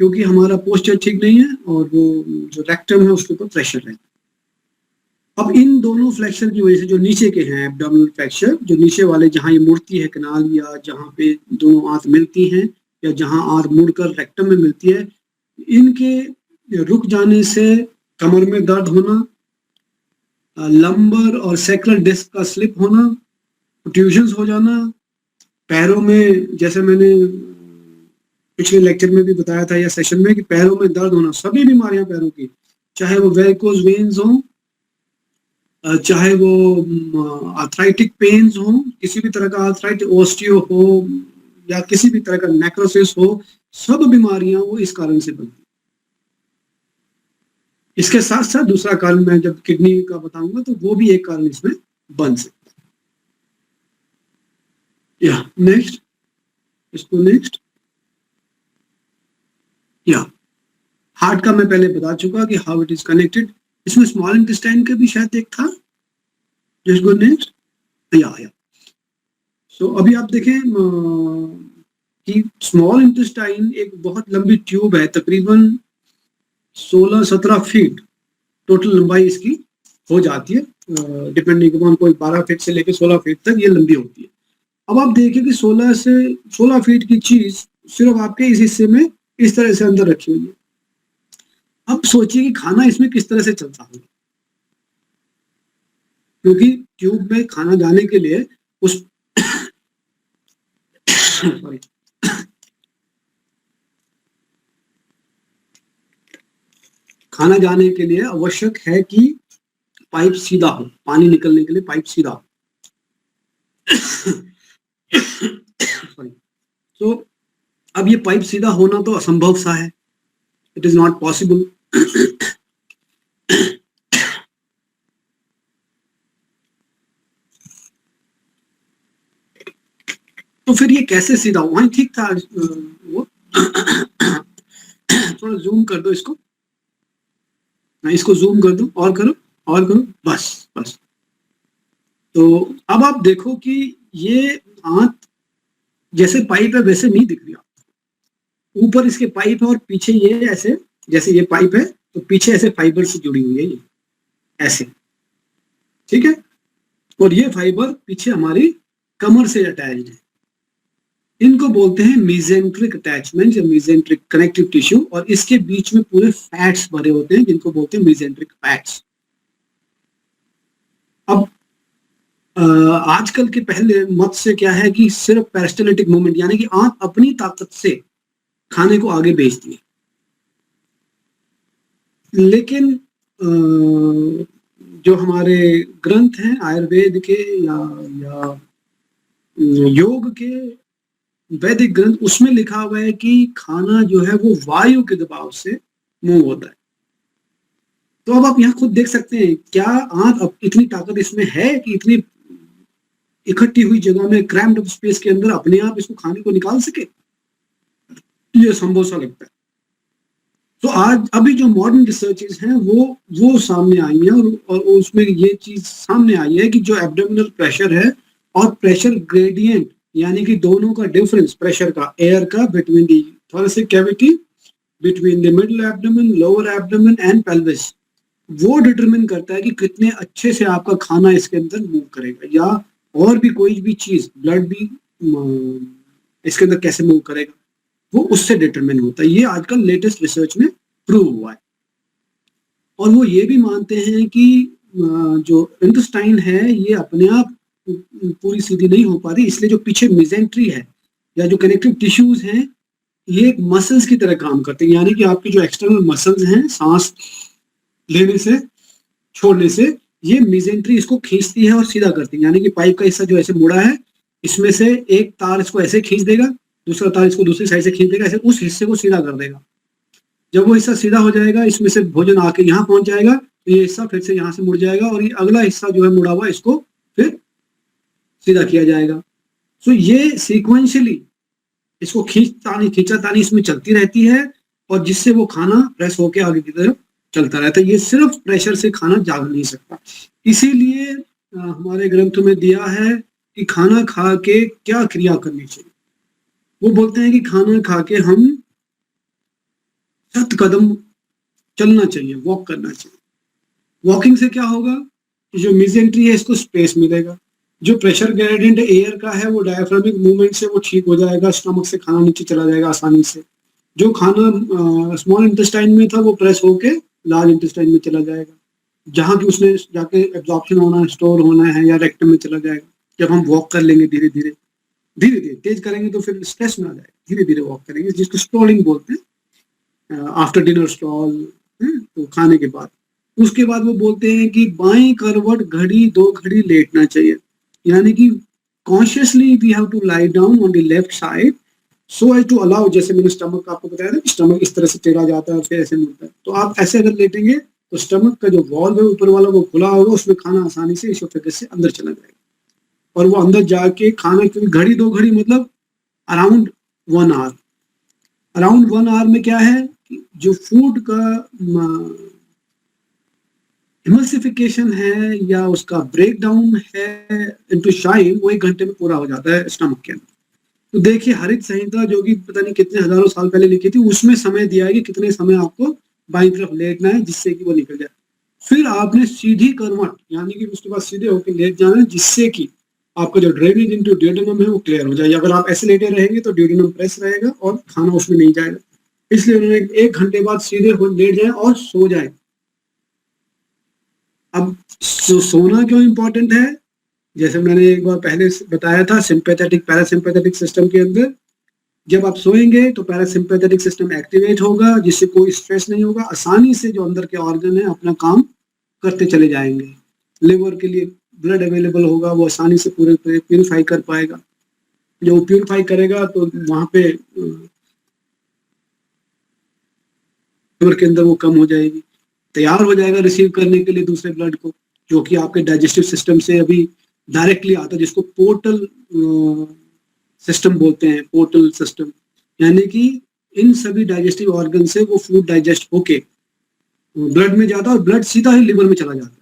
क्योंकि हमारा पोस्चर ठीक नहीं है और वो जो रेक्टम है उसके ऊपर प्रेशर रहता है। अब इन दोनों फ्लैक्चर की वजह से जो नीचे के हैं एब्डोमिनल फ्लैक्चर, जो नीचे वाले जहाँ ये मुड़ती है कनाल, या जहाँ पे दोनों आंत मिलती हैं, या जहाँ आंत मुड़कर रेक्टम में मिलती है, इनके रुक जाने से कमर में दर्द होना, लंबर और सैक्रल डिस्क का स्लिप होना, प्रोट्रूजन्स हो जाना, पैरों में, जैसे मैंने पिछले लेक्चर में भी बताया था या सेशन में, कि पैरों में दर्द होना, सभी बीमारियां पैरों की, चाहे वो वेरिकोज वेन्स हो, चाहे वो आर्थराइटिक पेन्स हो, किसी भी तरह का आर्थराइटिस, ओस्टियो हो, या किसी भी तरह का नेक्रोसिस हो, सब बीमारियां वो इस कारण से बनती। इसके साथ साथ दूसरा कारण मैं जब किडनी का बताऊंगा तो वो भी एक कारण इसमें बन सकता है। या नेक्स्ट, इसको नेक्स्ट, या हार्ट का मैं पहले बता चुका कि हाउ इट इज कनेक्टेड। इसमें स्मॉल इंटेस्टाइन का भी शायद एक था, जिसको नेक्स्ट, या सो अभी आप देखें कि स्मॉल इंटेस्टाइन एक बहुत लंबी ट्यूब है, तकरीबन 16-17 फीट टोटल लंबाई इसकी हो जाती है, डिपेंडिंग अपॉन, कोई 12 फीट से लेकर 16 फीट तक ये लंबी होती है। अब आप देखिए कि 16 फीट की चीज सिर्फ आपके इस हिस्से में इस तरह से अंदर रखी हुई है। अब सोचिए कि खाना इसमें किस तरह से चलता होगा, क्योंकि ट्यूब में खाना जाने के लिए उस सॉरी खाना जाने के लिए आवश्यक है कि पाइप सीधा हो, पानी निकलने के लिए पाइप सीधा हो। तो अब ये पाइप सीधा होना तो असंभव सा है, इट इज नॉट पॉसिबल। तो फिर ये कैसे सीधा हो? वहीं ठीक था वो थोड़ा जूम कर दो इसको, इसको जूम कर दो, और करो और करो, बस बस। तो अब आप देखो कि ये आंत जैसे पाइप है वैसे नहीं दिख रही आपको, ऊपर इसके पाइप है और पीछे ये ऐसे, जैसे ये पाइप है तो पीछे ऐसे फाइबर से जुड़ी हुई है ये ऐसे, ठीक है, और ये फाइबर पीछे हमारी कमर से अटैच्ड है। इनको बोलते हैं मेसेंट्रिक अटैचमेंट या मेसेंट्रिक कनेक्टिव टिश्यू, और इसके बीच में पूरे फैट्स भरे होते हैं जिनको बोलते हैं मेसेंट्रिक फैट्स। अब आजकल के पहले मत से क्या है कि सिर्फ पेरिस्टाल्टिक मूवमेंट, यानी कि आंत अपनी ताकत से खाने को आगे भेजती है, लेकिन जो हमारे ग्रंथ हैं आयुर्वेद के या योग के वैदिक ग्रंथ, उसमें लिखा हुआ है कि खाना जो है वो वायु के दबाव से मूव होता है। तो अब आप यहाँ खुद देख सकते हैं, क्या आंत अब इतनी ताकत इसमें है कि इतनी इकट्ठी हुई जगह में क्रैम्प्ड अप स्पेस के अंदर अपने आप इसको खाने को निकाल सके? ये संभव सा लगता है। तो आज अभी जो मॉडर्न रिसर्चेस हैं वो सामने आई हैं, और उसमें ये चीज सामने आई है कि जो एब्डोमिनल प्रेशर है और प्रेशर ग्रेडियंट, यानी कि दोनों का डिफरेंस प्रेशर का, एयर का between the thoracic cavity between the middle abdomen, lower abdomen and pelvis, वो डिटरमिन करता है कि कितने अच्छे से आपका खाना इसके अंदर मूव करेगा, या और भी कोई भी चीज, ब्लड भी इसके अंदर कैसे मूव करेगा, वो उससे डिटरमिन होता है। ये आजकल लेटेस्ट रिसर्च में प्रूव हुआ है। और वो ये भी मानते हैं कि जो इंटेस्टाइन है ये अपने आप पूरी सीधी नहीं हो पाती, इसलिए जो पीछे मिजेंट्री है या जो कनेक्टिव टिश्यूज हैं ये एक मसल्स की तरह काम करते हैं, यानी कि आपकी जो एक्सटर्नल मसल्स हैं सांस लेने से छोड़ने से, ये मिजेंट्री इसको खींचती है और सीधा करती है। यानी कि पाइप का हिस्सा जो ऐसे मुड़ा है, इसमें से एक तार इसको ऐसे खींच देगा, दूसरा तार इसको दूसरी साइड से खींच देगा, ऐसे उस हिस्से को सीधा कर देगा। जब वो हिस्सा सीधा हो जाएगा, इसमें से भोजन आके यहाँ पहुंच जाएगा, तो ये हिस्सा फिर से यहाँ से मुड़ जाएगा और ये अगला हिस्सा जो है मुड़ा हुआ, इसको फिर सीधा किया जाएगा। सो ये सीक्वेंशियली इसको खींचातानी इसमें चलती रहती है, और जिससे वो खाना प्रेस होके आगे की तरफ चलता रहता है। ये सिर्फ प्रेशर से खाना जाग नहीं सकता। इसीलिए हमारे ग्रंथ में दिया है कि खाना खा के क्या क्रिया करनी चाहिए। वो बोलते हैं कि खाना खा के हम 7 कदम चलना चाहिए, वॉक करना चाहिए। वॉकिंग से क्या होगा, जो मिजेंट्री है इसको स्पेस मिलेगा, जो प्रेशर ग्रेडियंट एयर का है वो डायफ्रामिक मूवमेंट से वो ठीक हो जाएगा, स्टमक से खाना नीचे चला जाएगा आसानी से। जो खाना स्मॉल इंटेस्टाइन में था वो प्रेस होके लार्ज इंटेस्टाइन में चला जाएगा, जहाँ की उसने जाके एब्जॉर्प्शन होना है, स्टोर होना है, या रेक्टम में चला जाएगा। जब हम वॉक कर लेंगे धीरे धीरे, धीरे धीरे तेज करेंगे तो फिर स्ट्रेस में आ जाएगा, धीरे धीरे वॉक करेंगे, जिसको स्ट्रोलिंग बोलते हैं, आफ्टर डिनर स्ट्रॉल, तो खाने के बाद। उसके बाद वो बोलते हैं कि बाएं करवट घड़ी 2 घड़ी लेटना चाहिए, यानी कि consciously we have to lie down on the left side so as to allow, जैसे मैंने स्टमक का आपको बताया था, स्टमक इस तरह से टेढ़ा जाता है फिर ऐसे मुड़ता है, तो आप ऐसे अगर लेटेंगे तो स्टमक का जो वॉल्व है ऊपर वाला वो खुला होगा, उसमें खाना आसानी से इसोफेगस से अंदर चला जाएगा, और वो अंदर जाके खाना, क्योंकि घड़ी 2 घड़ी मतलब अराउंड 1 आवर। अराउंड 1 आवर में क्या है कि जो फूड का इमल्सिफिकेशन है या उसका ब्रेक डाउन है इनटू शाइन, वो 1 घंटे में पूरा हो जाता है स्टमक के अंदर। तो देखिए हरित संहिता जो कि पता नहीं कितने हजारों साल पहले लिखी थी, उसमें समय दिया है कि कितने समय आपको बाईं तरफ लेटना है जिससे कि वो निकल जाए। फिर आपने सीधी करवट, यानी कि उसके बाद सीधे होकर लेट जाना है, जिससे कि आपका जो ड्रेनेज इनटू ड्यूडेनम है वो क्लियर हो जाए। अगर आप ऐसे लेटे रहेंगे तो ड्यूडेनम प्रेस रहेगा और खाना उसमें नहीं जाएगा, इसलिए उन्होंने 1 घंटे बाद सीधे हो लेट जाए और सो जाए। अब सोना क्यों इंपॉर्टेंट है, जैसे मैंने एक बार पहले बताया था, सिंपैथेटिक पैरासिम्पैथेटिक सिस्टम के अंदर जब आप सोएंगे तो पैरासिम्पैथेटिक सिस्टम एक्टिवेट होगा, जिससे कोई स्ट्रेस नहीं होगा, आसानी से जो अंदर के ऑर्गन है अपना काम करते चले जाएंगे। लिवर के लिए ब्लड अवेलेबल होगा, वो आसानी से पूरे प्यूरिफाई कर पाएगा। जो प्यूरिफाई करेगा तो वहां पे लिवर के अंदर वो कम हो जाएगी, तैयार हो जाएगा रिसीव करने के लिए दूसरे ब्लड को, जो कि आपके डाइजेस्टिव सिस्टम से अभी डायरेक्टली आता है, जिसको पोर्टल सिस्टम बोलते हैं। पोर्टल सिस्टम यानी कि इन सभी डाइजेस्टिव ऑर्गन से वो फूड डाइजेस्ट होके ब्लड में जाता है, और ब्लड सीधा ही लिवर में चला जाता है,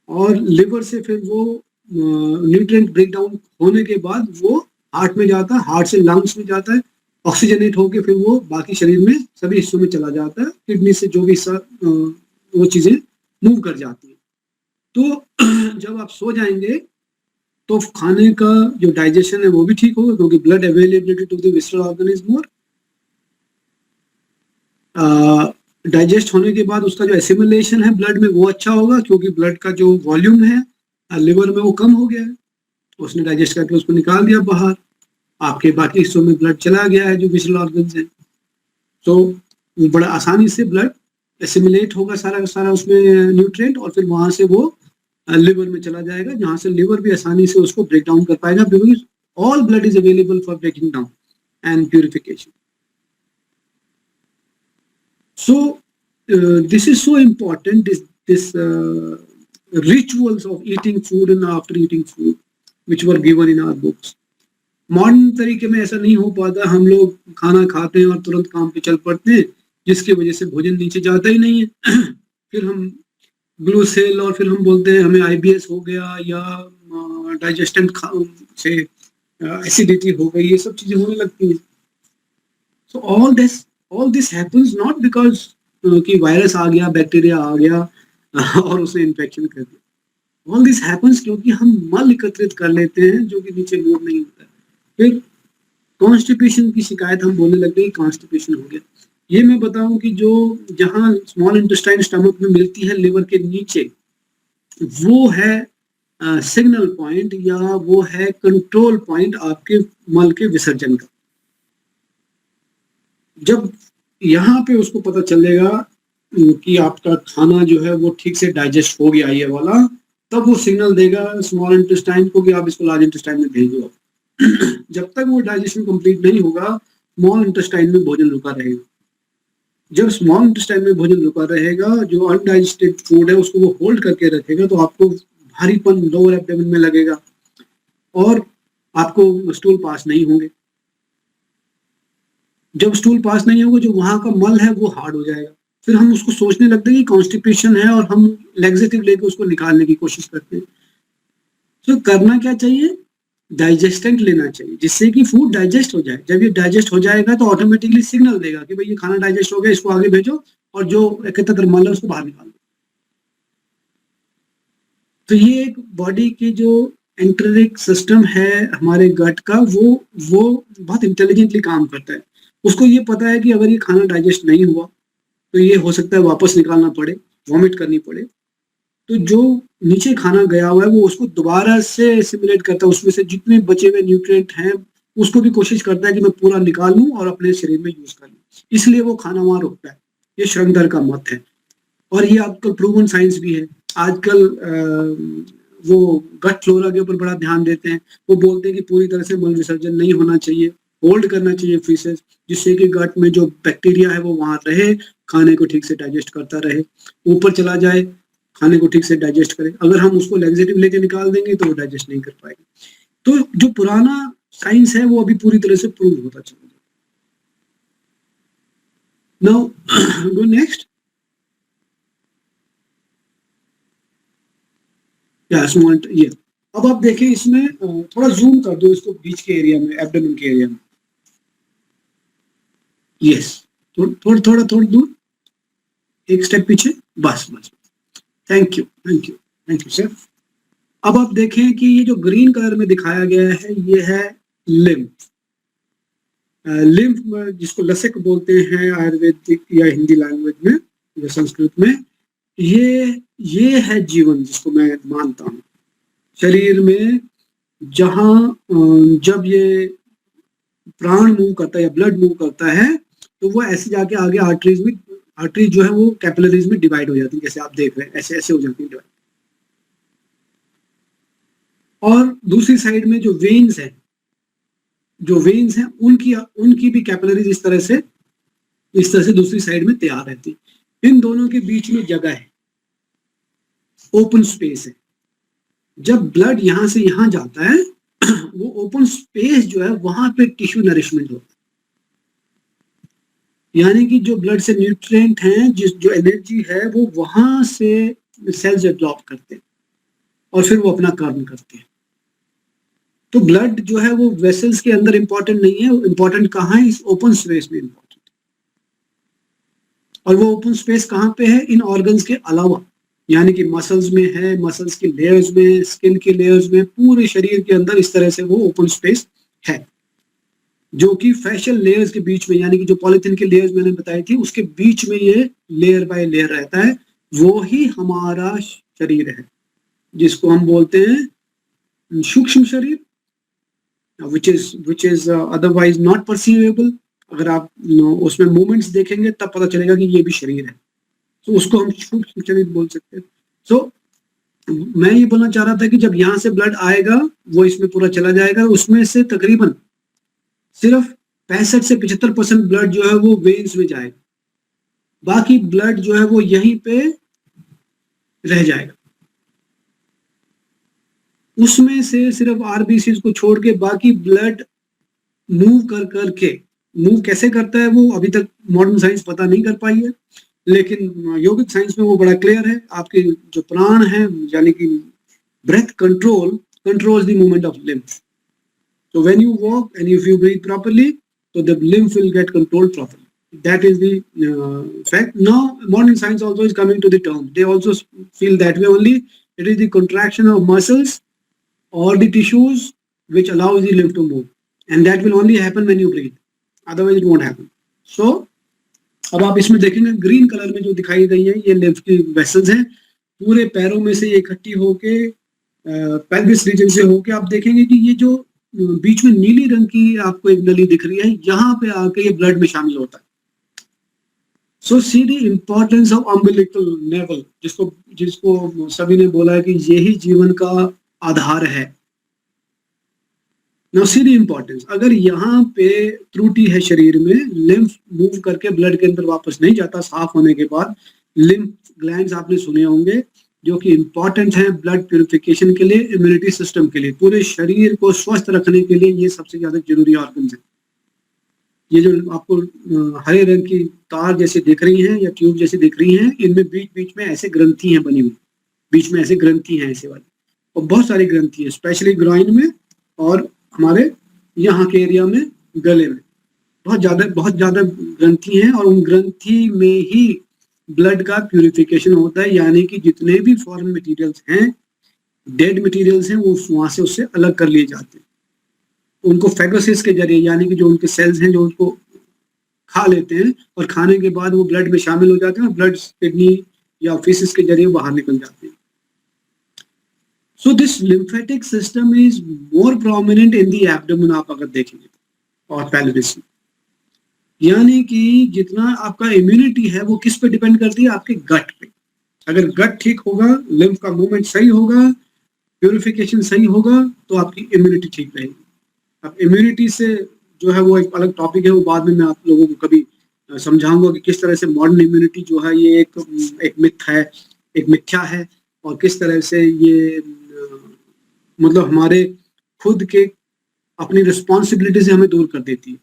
और लिवर से फिर वो न्यूट्रिएंट ब्रेकडाउन होने के बाद वो हार्ट में जाता है, हार्ट से लंग्स में जाता है, ऑक्सीजनेट होके फिर वो बाकी शरीर में सभी हिस्सों में चला जाता है। किडनी से जो भी हिस्सा वो चीजें मूव कर जाती है। तो जब आप सो जाएंगे तो खाने का जो डाइजेशन है वो भी ठीक होगा, क्योंकि blood availability to the visceral organ is more. Digest होने के बाद उसका जो एसिमिलेशन है ब्लड में वो अच्छा होगा, क्योंकि ब्लड का जो वॉल्यूम है लिवर में वो कम हो गया है, उसने डाइजेस्ट करके उसको निकाल दिया बाहर, आपके बाकी हिस्सों में ब्लड चला गया है जो विसरल ऑर्गन है। तो बड़ा आसानी से ब्लड एसिमिलेट होगा सारा सारा उसमें न्यूट्रिएंट, और फिर वहां से वो लिवर में चला जाएगा, जहां से लिवर भी आसानी से उसको ब्रेक डाउन कर पाएगा, because all blood is available for breaking down and purification. So this is so important, this rituals of eating food and after eating food which were given in our books. Modern तरीके में ऐसा नहीं हो पाता, हम लोग खाना खाते हैं और तुरंत काम पे चल पड़ते हैं, जिसकी वजह से भोजन नीचे जाता ही नहीं है। फिर हम ग्लू सेल, और फिर हम बोलते हैं हमें आईबीएस हो गया, या डाइजेस्टेंट से एसिडिटी हो गई, ये सब चीजें होने लगती हैं। So all this all this happens not because कि वायरस आ गया, बैक्टीरिया आ गया और उसने इन्फेक्शन कर दिया। ऑल दिस हैपन्स क्योंकि हम मल एकत्रित कर लेते हैं जो कि नीचे मूव नहीं होता है। फिर कॉन्स्टिपेशन की शिकायत हम बोलने लग गए, कॉन्स्टिपेशन हो गया। ये मैं बताऊं कि जो जहां स्मॉल इंटेस्टाइन स्टमक में मिलती है लिवर के नीचे, वो है सिग्नल पॉइंट या वो है कंट्रोल पॉइंट आपके मल के विसर्जन का। जब यहाँ पे उसको पता चलेगा कि आपका खाना जो है वो ठीक से डाइजेस्ट हो गया ये वाला, तब वो सिग्नल देगा स्मॉल इंटेस्टाइन को कि आप इसको लार्ज इंटेस्टाइन में भेज दो। जब तक वो डाइजेशन कंप्लीट नहीं होगा, स्मॉल इंटेस्टाइन में भोजन रुका रहेगा। जब स्मॉल इंटेस्टाइन में भोजन रुका रहेगा, जो अनडाइजेस्टेड फूड है उसको वो होल्ड करके रखेगा, तो आपको भारीपन लोअर एब्डोमेन में लगेगा और आपको स्टूल पास नहीं होंगे। जब स्टूल पास नहीं होगा, जो वहां का मल है वो हार्ड हो जाएगा। फिर हम उसको सोचने लगते हैं कि कॉन्स्टिपेशन है और हम लेग्जेटिव लेके उसको निकालने की कोशिश करते हैं। तो करना क्या चाहिए? डाइजेस्टेंट लेना चाहिए जिससे कि फूड डाइजेस्ट हो जाए। जब ये डाइजेस्ट हो जाएगा तो ऑटोमेटिकली सिग्नल देगा कि भाई ये खाना डाइजेस्ट हो गया, इसको आगे भेजो और जो एकत्र मल है उसको बाहर निकाल दो। तो ये एक बॉडी की जो एंटरिक सिस्टम है हमारे गट का, वो बहुत इंटेलिजेंटली काम करता है। उसको ये पता है कि अगर ये खाना डाइजेस्ट नहीं हुआ तो ये हो सकता है वापस निकालना पड़े, वॉमिट करनी पड़े। तो जो नीचे खाना गया हुआ है वो उसको दोबारा से एसिमिलेट करता है, उसमें से जितने बचे हुए न्यूट्रिएंट हैं उसको भी कोशिश करता है कि मैं पूरा निकाल लूं और अपने शरीर में यूज कर लूं। इसलिए वो खाना वहां रुकता है। ये श्रृंखला का मत है और ये आजकल प्रूवन साइंस भी है। आजकल वो गट फ्लोरा के ऊपर बड़ा ध्यान देते हैं। वो बोलते हैं कि पूरी तरह से मल विसर्जन नहीं होना चाहिए, होल्ड करना चाहिए फीसेस, जिससे कि गट में जो बैक्टीरिया है वो वहां रहे, खाने को ठीक से डाइजेस्ट करता रहे, ऊपर चला जाए, खाने को ठीक से डाइजेस्ट करे। अगर हम उसको लेग्जेटिव लेके निकाल देंगे तो वो डाइजेस्ट नहीं कर पाएगा। तो जो पुराना साइंस है वो अभी पूरी तरह से प्रूव होता चला जाए। Now go next. या स्मॉल ये। अब आप देखें इसमें थोड़ा जूम कर दो इसको बीच के एरिया में, एब्डोमेन के एरिया में। यस, थोड़ा दूर, एक स्टेप पीछे, बस बस। Thank you thank you thank you sir. अब आप देखें कि ये जो ग्रीन कलर में दिखाया गया है ये है लिम्फ। लिम्फ जिसको लसिक बोलते हैं आयुर्वेदिक या हिंदी लैंग्वेज में या संस्कृत में, ये है जीवन जिसको मैं मानता हूँ शरीर में। जहां जब ये प्राण मूव करता है या ब्लड मूव करता है तो वो ऐसे जाके आगे आर्टरीज में, आर्टरीज जो है वो कैपिलरीज में डिवाइड हो जाती है, जैसे आप देख रहे हैं ऐसे ऐसे हो जाती है डिवाइड। और दूसरी साइड में जो वेन्स हैं, उनकी भी कैपिलरीज इस तरह से दूसरी साइड में तैयार रहती है। इन दोनों के बीच में जगह है, ओपन स्पेस है। जब ब्लड यहां से यहां जाता है वो ओपन स्पेस जो है वहां पे टिश्यू नरिशमेंट होता है। यानी कि जो ब्लड से न्यूट्रिएंट हैं, जो एनर्जी है वो वहां से सेल्स एब्जॉर्ब करते हैं और फिर वो अपना काम करते हैं। तो ब्लड जो है वो वेसल्स के अंदर इंपॉर्टेंट नहीं है, इंपॉर्टेंट कहाँ है? इस ओपन स्पेस में इंपॉर्टेंट। और वो ओपन स्पेस कहाँ पे है? इन ऑर्गन्स के अलावा, यानी कि मसल्स में है, मसल्स के लेयर्स में, स्किन के लेयर्स में, पूरे शरीर के अंदर इस तरह से वो ओपन स्पेस है। जो कि फैशियल लेयर्स के बीच में, यानी कि जो पॉलिथीन के लेयर्स मैंने बताई थी उसके बीच में ये लेयर बाय लेयर रहता है। वो ही हमारा शरीर है जिसको हम बोलते हैं सूक्ष्म शरीर, which is otherwise not perceivable। अगर आप उसमें मूवमेंट्स देखेंगे तब पता चलेगा कि ये भी शरीर है, तो उसको हम सूक्ष्म शरीर बोल सकते हैं। सो मैं ये बोलना चाह रहा था कि जब यहाँ से ब्लड आएगा वो इसमें पूरा चला जाएगा, उसमें से तकरीबन सिर्फ 65 से 75% ब्लड जो है वो वेन्स में जाएगा, बाकी ब्लड जो है वो यहीं पे रह जाएगा। उसमें से सिर्फ आरबीसी को छोड़ के बाकी ब्लड मूव मूव कैसे करता है वो अभी तक मॉडर्न साइंस पता नहीं कर पाई है, लेकिन योगिक साइंस में वो बड़ा क्लियर है। आपके जो प्राण है, यानी कि breath controls the movement of lymph. So when you walk and if you breathe properly, so the lymph will get controlled properly. That is the fact. Now, modern science also is coming to the term. They also feel that way only. It is the contraction of muscles or the tissues which allows the lymph to move, and that will only happen when you breathe. Otherwise, it won't happen. So, अब आप इसमें देखेंगे green colour में जो दिखाई गई है ये लिम्फ की वेसल्स हैं, पूरे पैरों में से ये इकट्ठी होके पेल्विस रीजन से होके आप देखेंगे कि ये जो बीच में नीली रंग की आपको एक नली दिख रही है, यहाँ पे आके ये ब्लड में शामिल होता है. So see the importance of umbilical navel, जिसको जिसको सभी ने बोला है कि यही जीवन का आधार है. नाउ सी द इम्पोर्टेंस, अगर यहाँ पे त्रुटि है शरीर में, लिम्फ मूव करके ब्लड के अंदर वापस नहीं जाता साफ होने के बाद. लिम्फ ग्लैंड्स आपने सुने होंगे जो कि इम्पोर्टेंट है ब्लड प्यूरिफिकेशन के लिए, इम्यूनिटी सिस्टम के लिए, पूरे शरीर को स्वस्थ रखने के लिए ये सबसे ज्यादा जरूरी ऑर्गन्स है. ये जो आपको हरे रंग की तार जैसे दिख रही हैं या ट्यूब जैसे दिख रही हैं, इनमें बीच बीच में ऐसे ग्रंथि हैं बनी हुई, बीच में ऐसे ग्रंथि हैं ऐसे वाली, और बहुत सारी ग्रंथि है, स्पेशली ग्राइन में और हमारे यहाँ के एरिया में गले में बहुत ज्यादा ग्रंथि हैं, और उन ग्रंथि में ही ब्लड का प्यूरिफिकेशन होता है. यानी कि जितने भी फॉरेन मटेरियल्स हैं, डेड मटेरियल्स हैं, वो वहां से उससे अलग कर लिए जाते हैं. उनको फेगोसिस के जरिए, यानी कि जो उनके सेल्स हैं जो उनको खा लेते हैं, और खाने के बाद वो ब्लड में शामिल हो जाते हैं, ब्लड किडनी या फीसिस के जरिए बाहर निकल जाते हैं. So this lymphatic system is more prominent in the abdomen, आप अगर देखेंगे, और पेल्विस. यानी कि जितना आपका इम्यूनिटी है वो किस पे डिपेंड करती है, आपके गट पे. अगर गट ठीक होगा, लिम्फ का मूवमेंट सही होगा, प्यूरिफिकेशन सही होगा, तो आपकी इम्यूनिटी ठीक रहेगी. अब इम्यूनिटी से जो है वो एक अलग टॉपिक है, वो बाद में मैं आप लोगों को कभी समझाऊंगा कि किस तरह से मॉडर्न इम्यूनिटी जो है ये एक मिथ है, एक मिथ्या है, और किस तरह से ये मतलब हमारे खुद के अपनी रिस्पॉन्सिबिलिटी से हमें दूर कर देती है.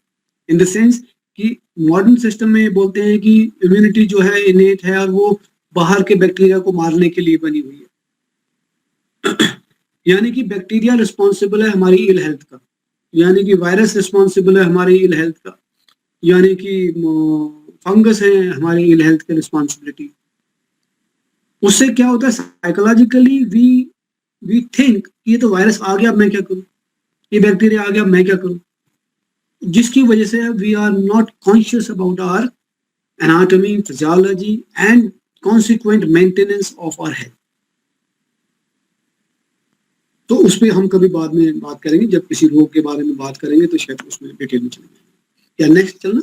इन द सेंस कि मॉडर्न सिस्टम में बोलते हैं कि इम्यूनिटी जो है इनेट है और वो बाहर के बैक्टीरिया को मारने के लिए बनी हुई है. यानी कि बैक्टीरिया रिस्पॉन्सिबल है हमारी इल हेल्थ का, यानी कि वायरस रिस्पॉन्सिबल है हमारी इल हेल्थ का, यानी कि फंगस है हमारी इल हेल्थ की रिस्पॉन्सिबिलिटी. उससे क्या होता है, साइकोलॉजिकली वी थिंक ये तो वायरस आ गया, अब मैं क्या करूं, ये बैक्टीरिया आ गया, अब मैं क्या करूं, जिसकी वजह से we are not conscious about our anatomy, physiology and consequent maintenance of our health. तो उस पर हम कभी बाद में बात करेंगे, जब किसी रोग के बारे में बात करेंगे तो शायद उसमें डिटेल में चलेंगे. या नेक्स्ट चलना,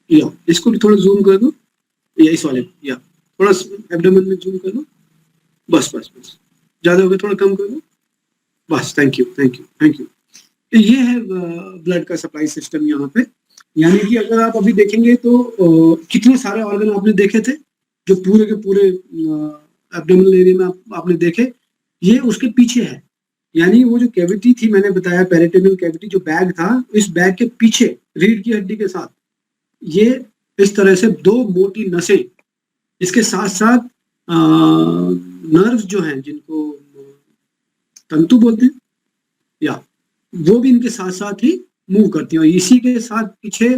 या इसको भी थोड़ा जूम कर दो, या इस वाले, या थोड़ा एब्डोमेन में जूम कर दो, बस बस बस, ज्यादा हो गया, थोड़ा कम कर दो, बस. Thank you thank you thank you. तो ये है ब्लड का सप्लाई सिस्टम यहाँ पे. यानी कि अगर आप अभी देखेंगे तो कितने सारे ऑर्गन आपने देखे थे जो पूरे के पूरे एब्डोमिनल एरिया में आपने देखे, ये उसके पीछे है. यानी वो जो कैविटी थी, मैंने बताया पेरिटोनियल कैविटी, जो बैग था, इस बैग के पीछे रीढ़ की हड्डी के साथ ये इस तरह से दो मोटी नसें, इसके साथ साथ नर्व्स जो हैं जिनको तंतु बोलते हैं, या वो भी इनके साथ साथ ही मूव करती हैं. और इसी के साथ पीछे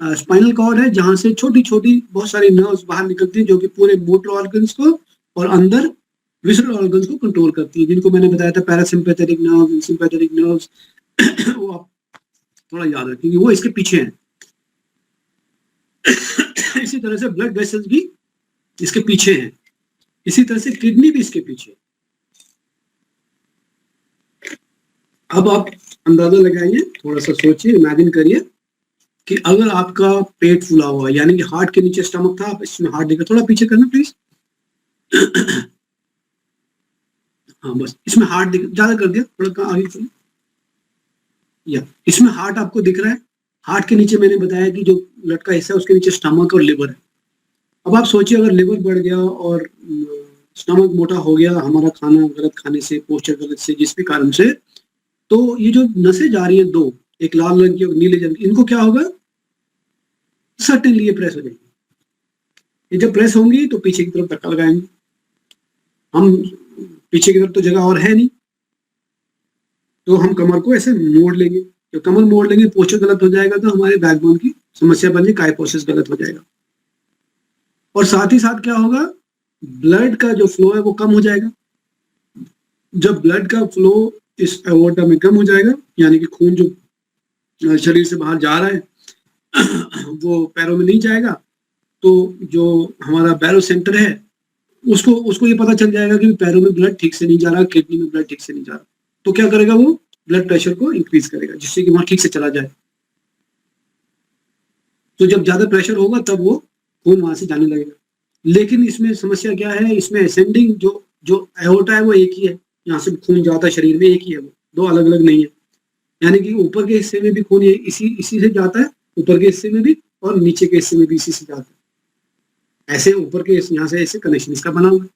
स्पाइनल कॉर्ड है, जहां से छोटी छोटी बहुत सारी नर्व्स बाहर निकलती हैं, जो कि पूरे मोटर ऑर्गन्स को और अंदर विजुअल ऑर्गन्स को कंट्रोल करती है, जिनको मैंने बताया था पैरासिम्पैथेटिक नर्व, सिंपैथेटिक नर्व्स. वो आप थोड़ा याद रखेंगे, वो इसके पीछे हैं. इसी तरह से ब्लड वेसल्स भी इसके पीछे हैं, इसी तरह से किडनी भी इसके पीछे. अब आप अंदाजा लगाइए, थोड़ा सा सोचिए, इमेजिन करिए कि अगर आपका पेट फूला हुआ है, यानी कि हार्ट के नीचे स्टमक था, आप इसमें हार्ट देखकर थोड़ा पीछे करना प्लीज. हाँ बस, इसमें हार्ट ज्यादा कर दिया, थोड़ा आगे चलो. या इसमें हार्ट आपको दिख रहा है, हार्ट के नीचे मैंने बताया कि जो लटका हिस्सा है उसके नीचे स्टमक और लिवर है. अब आप सोचिए अगर लिवर बढ़ गया और स्टमक मोटा हो गया हमारा खाना गलत खाने से, पोस्चर गलत से, जिस भी कारण से, तो ये जो नसें जा रही हैं दो, एक लाल रंग की और नीले रंग की, इनको क्या होगा, सर्टेनली ये प्रेस हो जाएंगी. ये जब प्रेस होंगी तो पीछे की तरफ धक्का लगाएंगे. हम पीछे की तरफ तो जगह और है नहीं, तो हम कमर को ऐसे मोड़ लेंगे, तो कमर मोड़ लेंगे, पोस्चर गलत हो जाएगा तो हमारे बैकबोन की समस्या बन जाएगी, काइफोसिस गलत हो जाएगा। और साथ ही साथ क्या होगा, ब्लड का जो फ्लो है वो कम हो जाएगा। जब ब्लड का फ्लो इस एओर्टा में कम हो जाएगा, यानी कि खून जो शरीर से बाहर जा रहा है वो पैरों में नहीं जाएगा, तो जो हमारा बैरो सेंटर है उसको उसको ये पता चल जाएगा कि पैरों में ब्लड ठीक से नहीं जा रहा, किडनी में ब्लड ठीक से नहीं जा रहा, तो क्या करेगा, वो ब्लड प्रेशर को इंक्रीज करेगा जिससे कि वहां ठीक से चला जाए। तो जब ज्यादा प्रेशर होगा तब वो खून वहां से जाने लगेगा। लेकिन इसमें समस्या क्या है, इसमें असेंडिंग जो जो एओर्टा है वो एक ही है, यहाँ से खून जाता है शरीर में एक ही है, वो दो अलग अलग नहीं है। यानी कि ऊपर के हिस्से में भी खून इसी इसी से जाता है, ऊपर के हिस्से में भी, और नीचे के हिस्से में भी इसी से जाता है। ऐसे ऊपर के यहाँ से ऐसे कनेक्शन इसका बना हुआ है।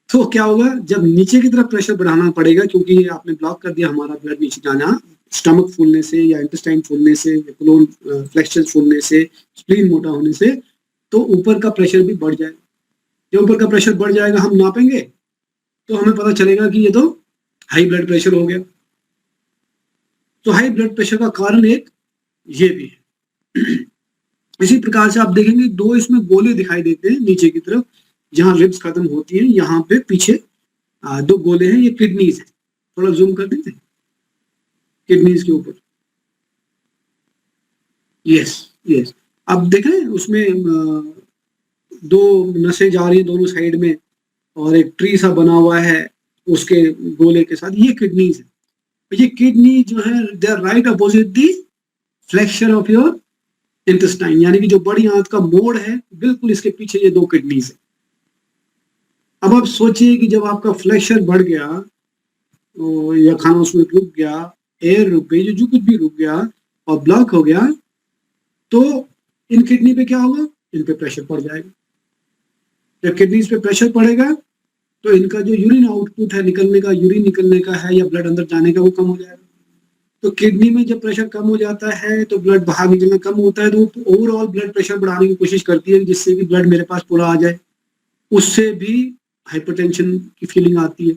तो क्या होगा, जब नीचे की तरफ प्रेशर बढ़ाना पड़ेगा, क्योंकि आपने ब्लॉक कर दिया हमारा ब्लड नीचे जाना, स्टमक फूलने से या इंटेस्टाइन फूलने से, कोलोन फ्लेक्सस फूलने से, स्प्लीन मोटा होने से, तो ऊपर का प्रेशर भी बढ़ जाएगा। जब ऊपर का प्रेशर बढ़ जाएगा, हम नापेंगे तो हमें पता चलेगा कि ये तो हाई ब्लड प्रेशर हो गया। तो हाई ब्लड प्रेशर का कारण एक ये भी है। इसी प्रकार से आप देखेंगे दो इसमें गोले दिखाई देते हैं नीचे की तरफ, जहां रिब्स खत्म होती हैं, यहाँ पे पीछे दो गोले हैं, ये किडनीज है। थोड़ा जूम कर देते हैं किडनीज के ऊपर। यस यस, अब देखें उसमें दो नसें जा रही हैं दोनों साइड में, और एक ट्री सा बना हुआ है उसके गोले के साथ, ये किडनीज है। ये किडनी जो है they are right opposite the flexion of your intestine, यानी कि जो बड़ी आंत का मोड़ है बिल्कुल इसके पीछे ये दो किडनीज है। अब आप सोचिए कि जब आपका फ्लेक्शन बढ़ गया या खाना उसमें रुक गया, एयर रुक गई, जो कुछ भी रुक गया और ब्लॉक हो गया, तो इन किडनी पे क्या होगा, इन पे प्रेशर पड़ जाएगा। जब किडनीज पे प्रेशर पड़ेगा तो इनका जो यूरिन आउटपुट है, निकलने का, यूरिन निकलने का है या ब्लड अंदर जाने का, वो कम हो जाएगा। तो किडनी में जब प्रेशर कम हो जाता है तो ब्लड बाहर निकलना कम होता है, तो ओवरऑल ब्लड प्रेशर बढ़ाने की कोशिश करती है जिससे कि ब्लड मेरे पास पूरा आ जाए। उससे भी हाइपरटेंशन की फीलिंग आती है।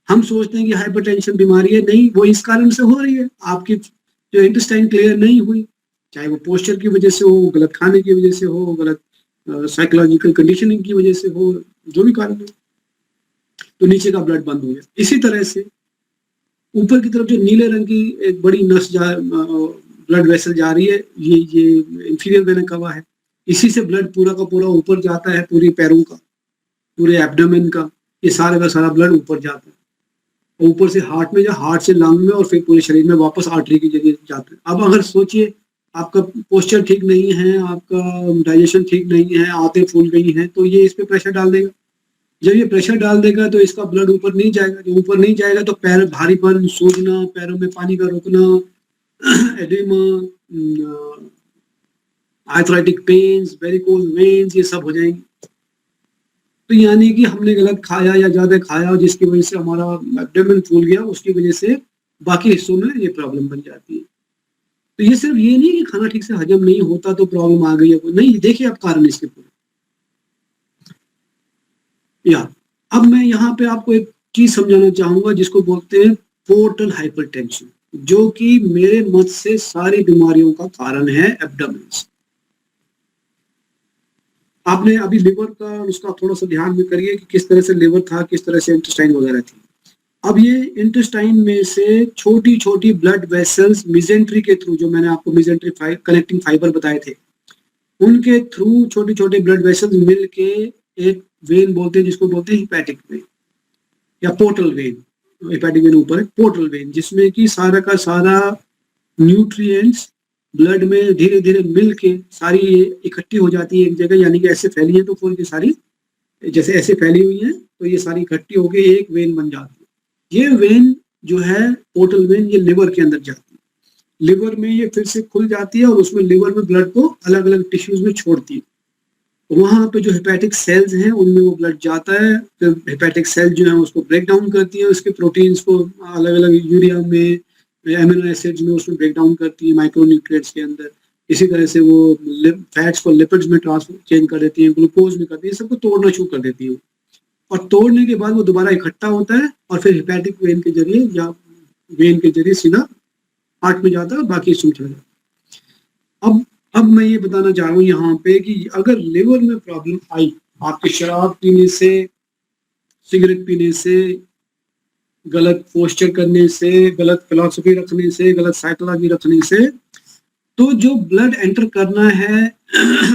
हम सोचते हैं कि हाइपरटेंशन बीमारी है, नहीं, वो इस कारण से हो रही है, आपकी जो इंटेस्टाइन क्लियर नहीं हुई, चाहे वो पोस्चर की वजह से हो, गलत खाने की वजह से हो, गलत साइकोलॉजिकल कंडीशनिंग की वजह से हो, जो भी कारण हो, तो नीचे का ब्लड बंद हो गया। इसी तरह से ऊपर की तरफ जो नीले रंग की एक बड़ी नस ब्लड वेसल जा रही है, ये इंफीरियर वेना कवा है, इसी से ब्लड पूरा का पूरा ऊपर जाता है, पूरी पैरों का, पूरे एब्डोमेन का, ये सारा का सारा ब्लड ऊपर जाता है, ऊपर से हार्ट में, हार्ट से लंग में, और फिर पूरे शरीर में वापस आर्टरी के जरिए जाता है। अब अगर सोचिए आपका पोस्चर ठीक नहीं है, आपका डाइजेशन ठीक नहीं है, आंतें फूल गई हैं, तो ये इस पे प्रेशर डाल देगा। जब ये प्रेशर डाल देगा तो इसका ब्लड ऊपर नहीं जाएगा, जो ऊपर नहीं जाएगा तो पैर भारीपन, सूजना, पैरों में पानी का रुकना, oedema, arthritic pains, varicose veins, ये सब हो जाएंगे। तो यानी कि हमने गलत खाया या ज्यादा खाया, जिसकी वजह से हमारा एब्डोमेन फूल गया, उसकी वजह से बाकी हिस्सों में ये प्रॉब्लम बन जाती है। तो ये सिर्फ ये नहीं कि खाना ठीक से हजम नहीं होता तो प्रॉब्लम आ गई है, नहीं, देखिए आप कारण इसके पूरे। या अब मैं यहाँ पे आपको एक चीज समझाना चाहूंगा जिसको बोलते हैं पोर्टल हाइपरटेंशन, जो कि मेरे मत से सारी बीमारियों का कारण है, एब्डोमेन। आपने अभी लिवर का उसका थोड़ा सा ध्यान में करिए कि किस तरह से लिवर था, किस तरह से इंटेस्टाइन वगैरह थी। अब ये इंटेस्टाइन में से छोटी छोटी ब्लड वेसल्स मिजेंट्री के थ्रू, जो मैंने आपको मिजेंट्री कनेक्टिंग फाइबर बताए थे, उनके थ्रू छोटे छोटे ब्लड वेसल्स मिल के एक वेन बोलते हैं, जिसको बोलते हैं हिपैटिक वेन या पोर्टल वेन। हिपैटिक वेन ऊपर है, पोर्टल वेन, जिसमें कि सारा का सारा न्यूट्रिएंट्स ब्लड में धीरे धीरे मिल के सारी इकट्ठी हो जाती है एक जगह, यानी कि ऐसे फैली है तो पूरी सारी जैसे ऐसे फैली हुई है, तो ये सारी इकट्ठी होकर एक वेन बन जाती है। ये वेन जो है पोर्टल वेन, ये लिवर के अंदर जाती है, लिवर में ये फिर से खुल जाती है और उसमें लिवर में ब्लड को अलग अलग टिश्यूज में छोड़ती है। वहां पे जो हेपेटिक सेल्स हैं उनमें वो ब्लड जाता है, फिर हेपेटिक सेल जो है उसको ब्रेक डाउन करती है, उसके प्रोटीन्स को अलग अलग यूरिया में, एमिनो एसिड्स में उसमें ब्रेक डाउन करती है, माइक्रोन्यूट्रिएंट्स के अंदर। इसी तरह से वो फैट्स को लिपिड्स में ट्रांसफर चेंज कर देती है, ग्लूकोज में करती है, सबको तोड़ना शुरू कर देती है। और तोड़ने के बाद वो दोबारा इकट्ठा होता है और फिर हेपेटिक वेन के जरिए या वेन के जरिए सीधा हार्ट में जाता है, बाकी स्टोन चला जाता है। अब मैं ये बताना चाह रहा हूँ यहाँ पे कि अगर लिवर में प्रॉब्लम आई, आपके शराब पीने से, सिगरेट पीने से, गलत पोस्चर करने से, गलत फिलॉसफी रखने से, गलत साइकोलॉजी रखने से, तो जो ब्लड एंटर करना है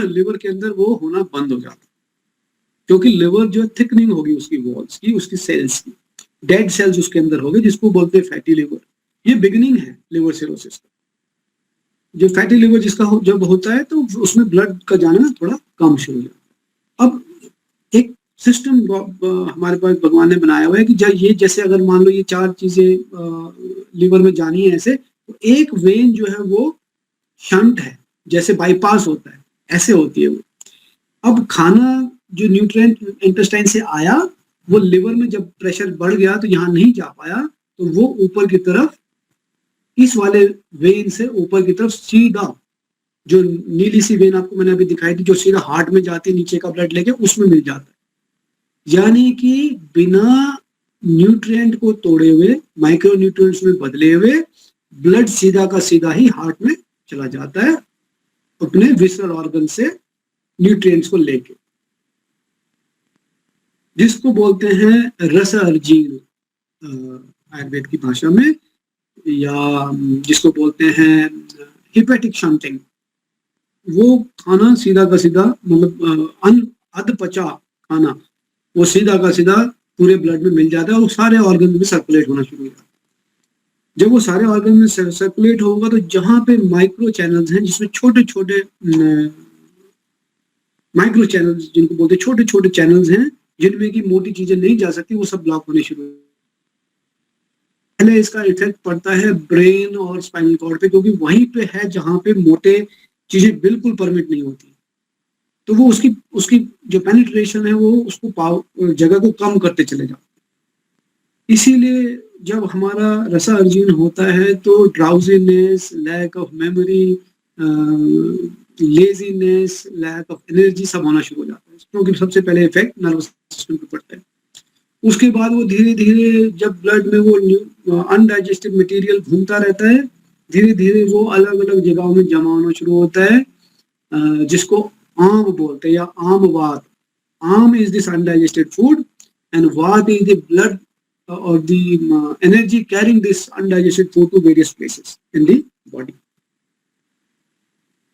लिवर के अंदर वो होना बंद हो जाता है, क्योंकि लिवर जो थिकनिंग होगी उसकी वॉल्स की, उसकी सेल्स की, डेड सेल्स उसके अंदर होंगे, जिसको बोलते हैं फैटी लिवर। ये बिगिनिंग है लिवर सिरोसिस का। जो फैटी लिवर जिसका जब होता है तो उसमें ब्लड का जाना थोड़ा कम शुरू हो जाता है। अब एक सिस्टम हमारे पास भगवान ने बनाया हुआ है कि ये जैसे अगर मान लो ये चार चीजें लिवर में जानी है ऐसे, तो एक वेन जो है वो शंट है, जैसे बाईपास होता है ऐसे होती है वो। अब खाना जो न्यूट्रिएंट इंटेस्टाइन से आया, वो लिवर में जब प्रेशर बढ़ गया तो यहाँ नहीं जा पाया, तो वो ऊपर की तरफ इस वाले वेन से ऊपर की तरफ सीधा, जो नीली सी वेन आपको मैंने अभी दिखाई थी जो सीधा हार्ट में जाती है नीचे का ब्लड लेके, उसमें मिल जाता है। यानी कि बिना न्यूट्रिएंट को तोड़े हुए, माइक्रो न्यूट्रिएंट्स में बदले हुए, ब्लड सीधा का सीधा ही हार्ट में चला जाता है अपने विसरल ऑर्गन से न्यूट्रिएंट्स को लेके, जिसको बोलते हैं रस अर्जीन आयुर्वेद की भाषा में, या जिसको बोलते हैं हिपेटिक शंटिंग। वो खाना सीधा का सीधा, मतलब अध पचा खाना वो सीधा का सीधा पूरे ब्लड में मिल जाता है और सारे ऑर्गन में सर्कुलेट होना शुरू हो जाता है। जब वो सारे ऑर्गन में सर्कुलेट होगा तो जहां पे माइक्रो चैनल्स हैं, जिसमें छोटे छोटे माइक्रो चैनल्स जिनको बोलते हैं, छोटे छोटे चैनल्स हैं जिनमें की मोटी चीजें नहीं जा सकती, वो सब ब्लॉक होने शुरू। पहले इसका इफेक्ट पड़ता है ब्रेन और स्पाइनल कॉर्ड पे, क्योंकि वहीं पे है जहां पे मोटे चीजें बिल्कुल परमिट नहीं होती, तो वो उसकी उसकी जो पेनिट्रेशन है वो उसको जगह को कम करते चले जाते। इसीलिए जब हमारा रसा अर्जीन होता है तो drowsiness, lack of memory, laziness, lack of energy सब होना शुरू हो जाता है, क्योंकि सबसे पहले इफेक्ट नर्वस सिस्टम पे पड़ता है। उसके बाद वो धीरे धीरे जब ब्लड में वो अनडाइजेस्टेड मटेरियल घूमता रहता है, धीरे धीरे वो अलग अलग जगहों में जमा होना शुरू होता है, जिसको आम बोलते हैं या आम वात। Ama is this undigested food and vata is the blood or the energy carrying this undigested food to various places in the body।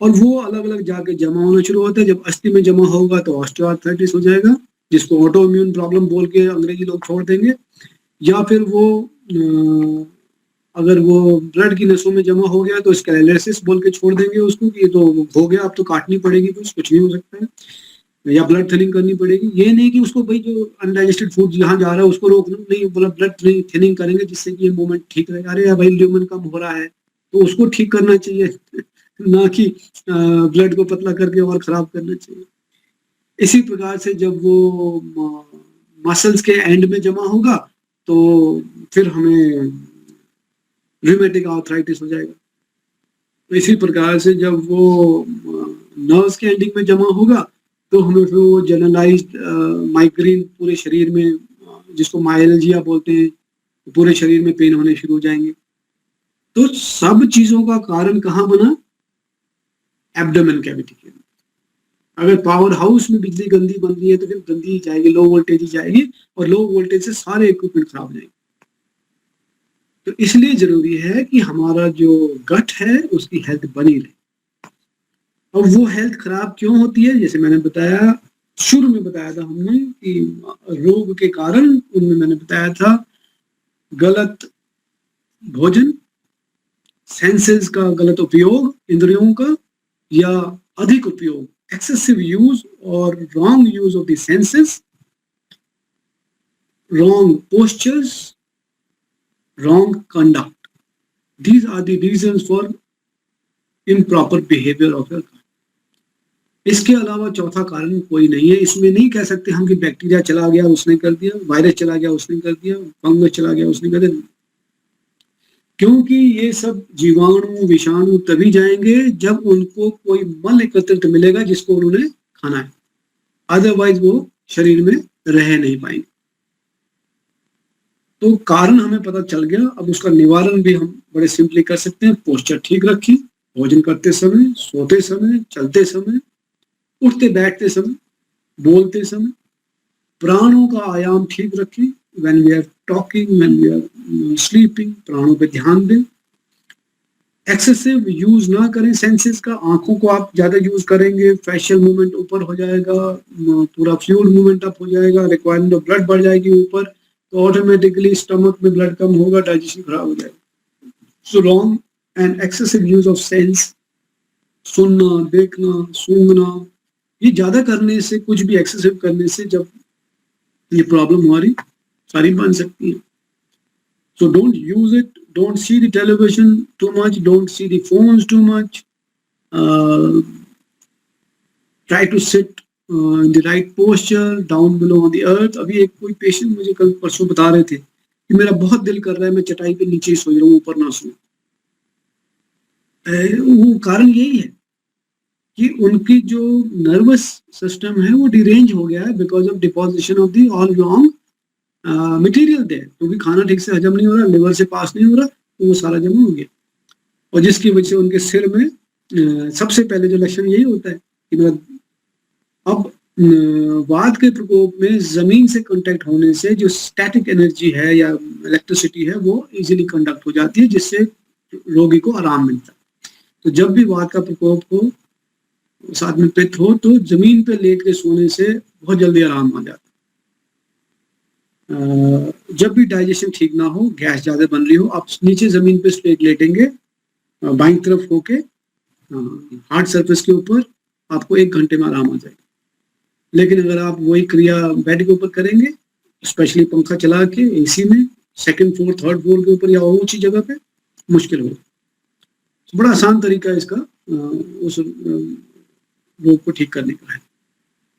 और वो अलग अलग जाके जमा होना शुरू होता है। जब अस्थि में जमा होगा तो ऑस्टियोआर्थराइटिस हो जाएगा, जिसको ऑटो इम्यून प्रॉब्लम बोल के अंग्रेजी लोग छोड़ देंगे। या फिर वो अगर वो ब्लड की नसों में जमा हो गया तो स्क्लेरोसिस बोल के छोड़ देंगे उसको, कि ये तो हो गया, अब तो काटनी पड़ेगी, कुछ नहीं हो सकता है, या ब्लड थिनिंग करनी पड़ेगी। ये नहीं कि उसको भाई जो अनडाइजेस्टेड फूड जहाँ जा रहा है उसको रोकना, नहीं, बोला ब्लड थिनिंग करेंगे जिससे कि ये मूवमेंट ठीक रहेगा। अरे भाई ल्यूमन कम हो रहा है तो उसको ठीक करना चाहिए ना कि ब्लड को पतला करके और खराब करना चाहिए। इसी प्रकार से जब वो मसल्स के एंड में जमा होगा तो फिर हमें रूमेटिक आर्थराइटिस हो जाएगा। तो इसी प्रकार से जब वो नर्व्स के एंडिंग में जमा होगा तो हमें फिर वो जनरलाइज्ड माइग्रेन पूरे शरीर में, जिसको माइल्जिया बोलते हैं, पूरे शरीर में पेन होने शुरू हो जाएंगे। तो सब चीजों का कारण कहाँ बना? एब्डोमेन कैविटी के अंदर। अगर पावर हाउस में बिजली गंदी बन रही है तो फिर गंदी ही जाएगी, लो वोल्टेज ही जाएगी, और लो वोल्टेज से सारे इक्विपमेंट खराब हो जाएंगे। तो इसलिए जरूरी है कि हमारा जो गट है उसकी हेल्थ बनी रहे। और वो हेल्थ खराब क्यों होती है? जैसे मैंने बताया, शुरू में बताया था हमने कि रोग के कारण, उनमें मैंने बताया था गलत भोजन, सेंसेस का गलत उपयोग, इंद्रियों का, या अधिक उपयोग, एक्सेसिव यूज और wrong use of the senses, wrong postures, wrong conduct. These are the reasons for improper behaviour of your. इसके अलावा चौथा कारण कोई नहीं है। इसमें नहीं कह सकते हम कि बैक्टीरिया चला गया उसने कर दिया, वायरस चला गया उसने कर दिया, फंगस चला गया उसने कर दिया, क्योंकि ये सब जीवाणु विषाणु तभी जाएंगे जब उनको कोई मल एकत्रित मिलेगा जिसको उन्होंने खाना है, अदरवाइज वो शरीर में रह नहीं पाएंगे। तो कारण हमें पता चल गया, अब उसका निवारण भी हम बड़े सिंपली कर सकते हैं। पोस्चर ठीक रखिए, भोजन करते समय, सोते समय, चलते समय, उठते बैठते समय, बोलते समय, प्राणों का आयाम ठीक रखें। When we are talking, when we are sleeping, प्राणों पे ध्यान दें। एक्सेसिव यूज ना करें सेंसेस का। आंखों को आप ज्यादा यूज करेंगे, फेशियल मूवमेंट ऊपर हो जाएगा, पूरा फ्लूइड मूवमेंट अप हो जाएगा, रिक्वायरमेंट ऑफ ब्लड बढ़ जाएगी ऊपर, तो ऑटोमेटिकली स्टमक में ब्लड कम होगा, डाइजेशन खराब हो जाएगा। So wrong and excessive use of sense, सुनना, देखना, सूंघना, ये ज्यादा करने से, कुछ भी एक्सेसिव करने से जब ये प्रॉब्लम हमारी सारी बन सकती है। So don't use it. Don't see the television too much. Don't see the phones too much. Uh, Try to sit in the right posture, down below on the earth. अभी एक कोई पेशेंट मुझे कल परसों बता रहे थे कि मेरा बहुत दिल कर रहा है, मैं चटाई पे नीचे ही सो रहा हूँ, ऊपर ना सो। वो कारण यही है कि उनकी जो नर्वस सिस्टम है वो डिरेंज हो गया है because of deposition of the all wrong material they, क्योंकि खाना ठीक से हजम नहीं हो रहा, लिवर से पास नहीं हो रहा, तो वो सारा जमा हो गया। और जिसकी वजह से उनके सिर में सबसे पहले जो लक्षण यही होता है कि मेरा अब वात के प्रकोप में जमीन से कांटेक्ट होने से जो स्टैटिक एनर्जी है या इलेक्ट्रिसिटी है वो इजीली कंडक्ट हो जाती है, जिससे रोगी को आराम मिलता है। तो जब भी वात का प्रकोप हो, साथ में पित्त हो, तो जमीन पे लेट के सोने से बहुत जल्दी आराम आ जाता है। जब भी डाइजेशन ठीक ना हो, गैस ज्यादा बन रही हो, आप नीचे जमीन पे स्ट्रेट लेटेंगे, बाईं तरफ होके हार्ड सरफेस के ऊपर, आपको 1 घंटे में आराम आ जाएगा। लेकिन अगर आप वही क्रिया बेड के ऊपर करेंगे, स्पेशली पंखा चला के एसी में, सेकंड फ्लोर, थर्ड फ्लोर के ऊपर या ऊंची जगह पे, मुश्किल होगा। तो बड़ा आसान तरीका है इसका उस रोग को ठीक करने का है।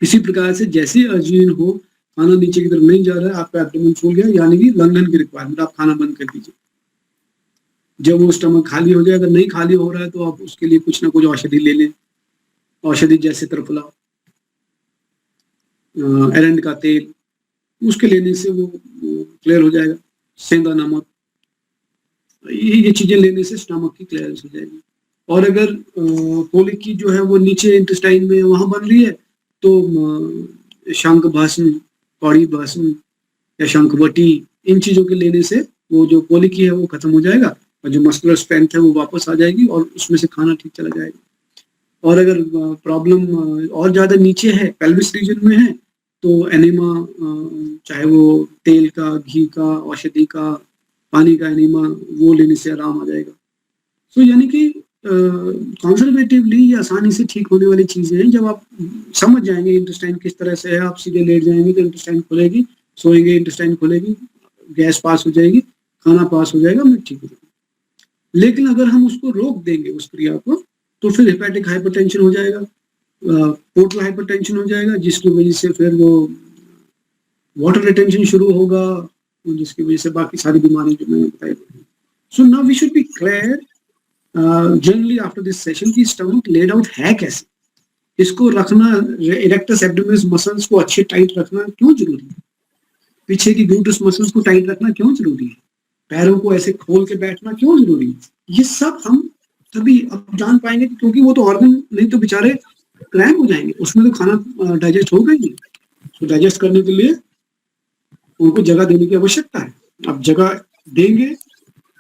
इसी प्रकार से जैसे अजीर्ण हो, खाना नीचे की तरफ नहीं जा रहा है, आपका एब्डोमेन फूल गया, यानी कि लंघन की रिक्वायरमेंट, आप खाना बंद कर दीजिए। जब वो स्टमक खाली हो जाए, अगर नहीं खाली हो रहा है तो आप उसके लिए कुछ ना कुछ औषधि ले लें। औषधि जैसे त्रिफला, एरंड का तेल, उसके लेने से वो क्लियर हो जाएगा। सेंधा नमक, ये चीजें लेने से स्टमक की क्लियरेंस हो जाएगी। और अगर कोलिक की जो है वो नीचे इंटेस्टाइन में वहां बन रही है, तो शंख भस्म, कौड़ी भस्म या शंखवटी, इन चीजों के लेने से वो जो कोलिक की है वो खत्म हो जाएगा, और जो मस्कुलर स्ट्रेंथ है वो वापस आ जाएगी, और उसमें से खाना ठीक चला जाएगा। और अगर प्रॉब्लम और ज्यादा नीचे है, पेल्विस रीजन में है, तो एनिमा, चाहे वो तेल का, घी का, औषधि का, पानी का एनिमा, वो लेने से आराम आ जाएगा। सो यानी कि कंजर्वेटिवली ये आसानी से ठीक होने वाली चीजें हैं। जब आप समझ जाएंगे इंटेस्टाइन किस तरह से है, आप सीधे लेट जाएंगे तो इंटेस्टाइन खुलेगी, सोएंगे इंटेस्टाइन खुलेगी, गैस पास हो जाएगी, खाना पास हो जाएगा, मैं ठीक हो जाएगा। लेकिन अगर हम उसको रोक देंगे, उस क्रिया को, तो फिर हेपेटिक हाइपरटेंशन हो जाएगा, पोर्टल हाइपरटेंशन हो जाएगा, जिसकी वजह से फिर वो वाटर रिटेंशन शुरू होगा, जिसकी वजह से बाकी सारी बीमारी जो मैंने बताई। So now we should be clear generally after this session की स्टमक लेड आउट है कैसे, इसको रखना, इरेक्टस एब्डोमिनस मसल्स को अच्छे टाइट रखना क्यों जरूरी है, पीछे की ग्लूटस मसल्स को टाइट रखना क्यों जरूरी है, पैरों को ऐसे खोल के बैठना क्यों जरूरी है, ये सब हम तभी अब जान पाएंगे, क्योंकि वो तो ऑर्गन नहीं तो बेचारे क्रैम्प हो जाएंगे, उसमें तो खाना डाइजेस्ट होगा ही नहीं। तो डाइजेस्ट करने के लिए उनको जगह देने की आवश्यकता है। अब जगह देंगे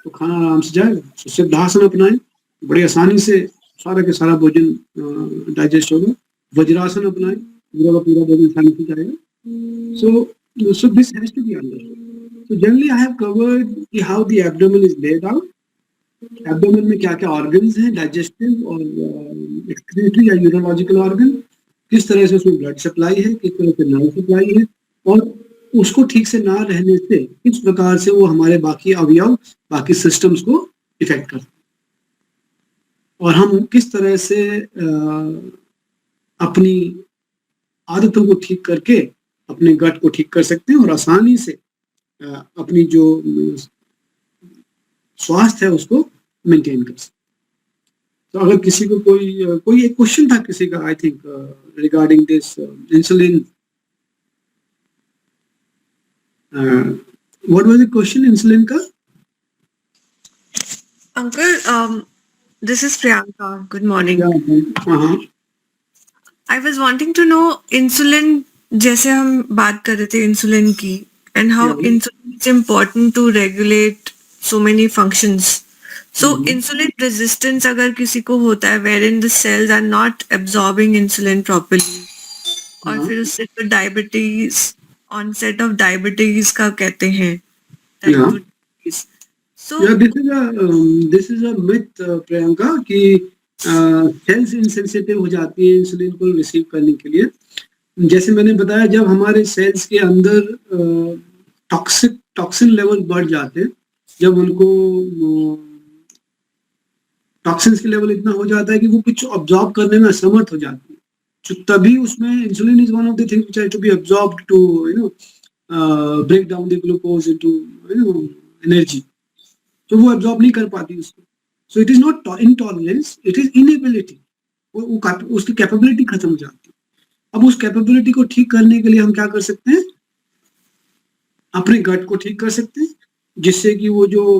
तो खाना आराम से जाएगा। तो सिद्धासन अपनाएं, बड़ी आसानी से सारा के सारा भोजन डाइजेस्ट होगा। वज्रासन अपनाएं, पूरा का पूरा भोजन आसानी से जाएगा। So this has to be understood. So generally I have covered how the abdomen is laid out. Abdomen में क्या क्या ऑर्गन्स हैं, डाइजेस्टिव और एक्सक्रीटरी या यूरोलॉजिकल ऑर्गन, किस तरह से उसमें ब्लड सप्लाई है, किस तरह से नर्व सप्लाई है, और उसको ठीक से ना रहने से किस प्रकार से वो हमारे बाकी अवयव, बाकी सिस्टम्स को इफेक्ट करते हैं, और हम किस तरह से अपनी आदतों को ठीक करके अपने गट को ठीक कर सकते हैं, और आसानी से अपनी जो स्वास्थ्य है उसको मेंटेन कर सकते। तो अगर किसी को कोई एक क्वेश्चन था किसी का, I think regarding this insulin what was the question insulin का? Uncle, this is Priyanka. Good morning. या हाँ I was wanting to know insulin, जैसे हम बात कर रहे थे insulin की, and how या insulin is important to regulate so many functions. So hmm, insulin resistance अगर किसी को होता है, wherein the cells are not absorbing insulin properly, और हाँ फिर उससे तो diabetes, onset of diabetes का कहते हैं, या type 2 diabetes. So या this is a myth Priyanka कि सेल्स इनसेंसिटिव हो जाती है इंसुलिन को रिसीव करने के लिए। जैसे मैंने बताया, जब हमारे सेल्स के अंदर टॉक्सिन लेवल बढ़ जाते हैं, जब उनको टॉक्सिन्स के लेवल इतना हो जाता है कि वो कुछ ऑब्जॉर्ब करने में असमर्थ हो जाती है, तो तभी उसमें insulin is one of the thing which has to be absorbed to break down the glucose into energy. तो वो एब्जॉर्ब नहीं कर पाती उसको। So it is not intolerance, it is inability. उसकी कैपेबिलिटी खत्म हो जाती है। अब उस कैपेबिलिटी को ठीक करने के लिए हम क्या कर सकते हैं? अपने गट को ठीक कर सकते हैं, जिससे कि वो जो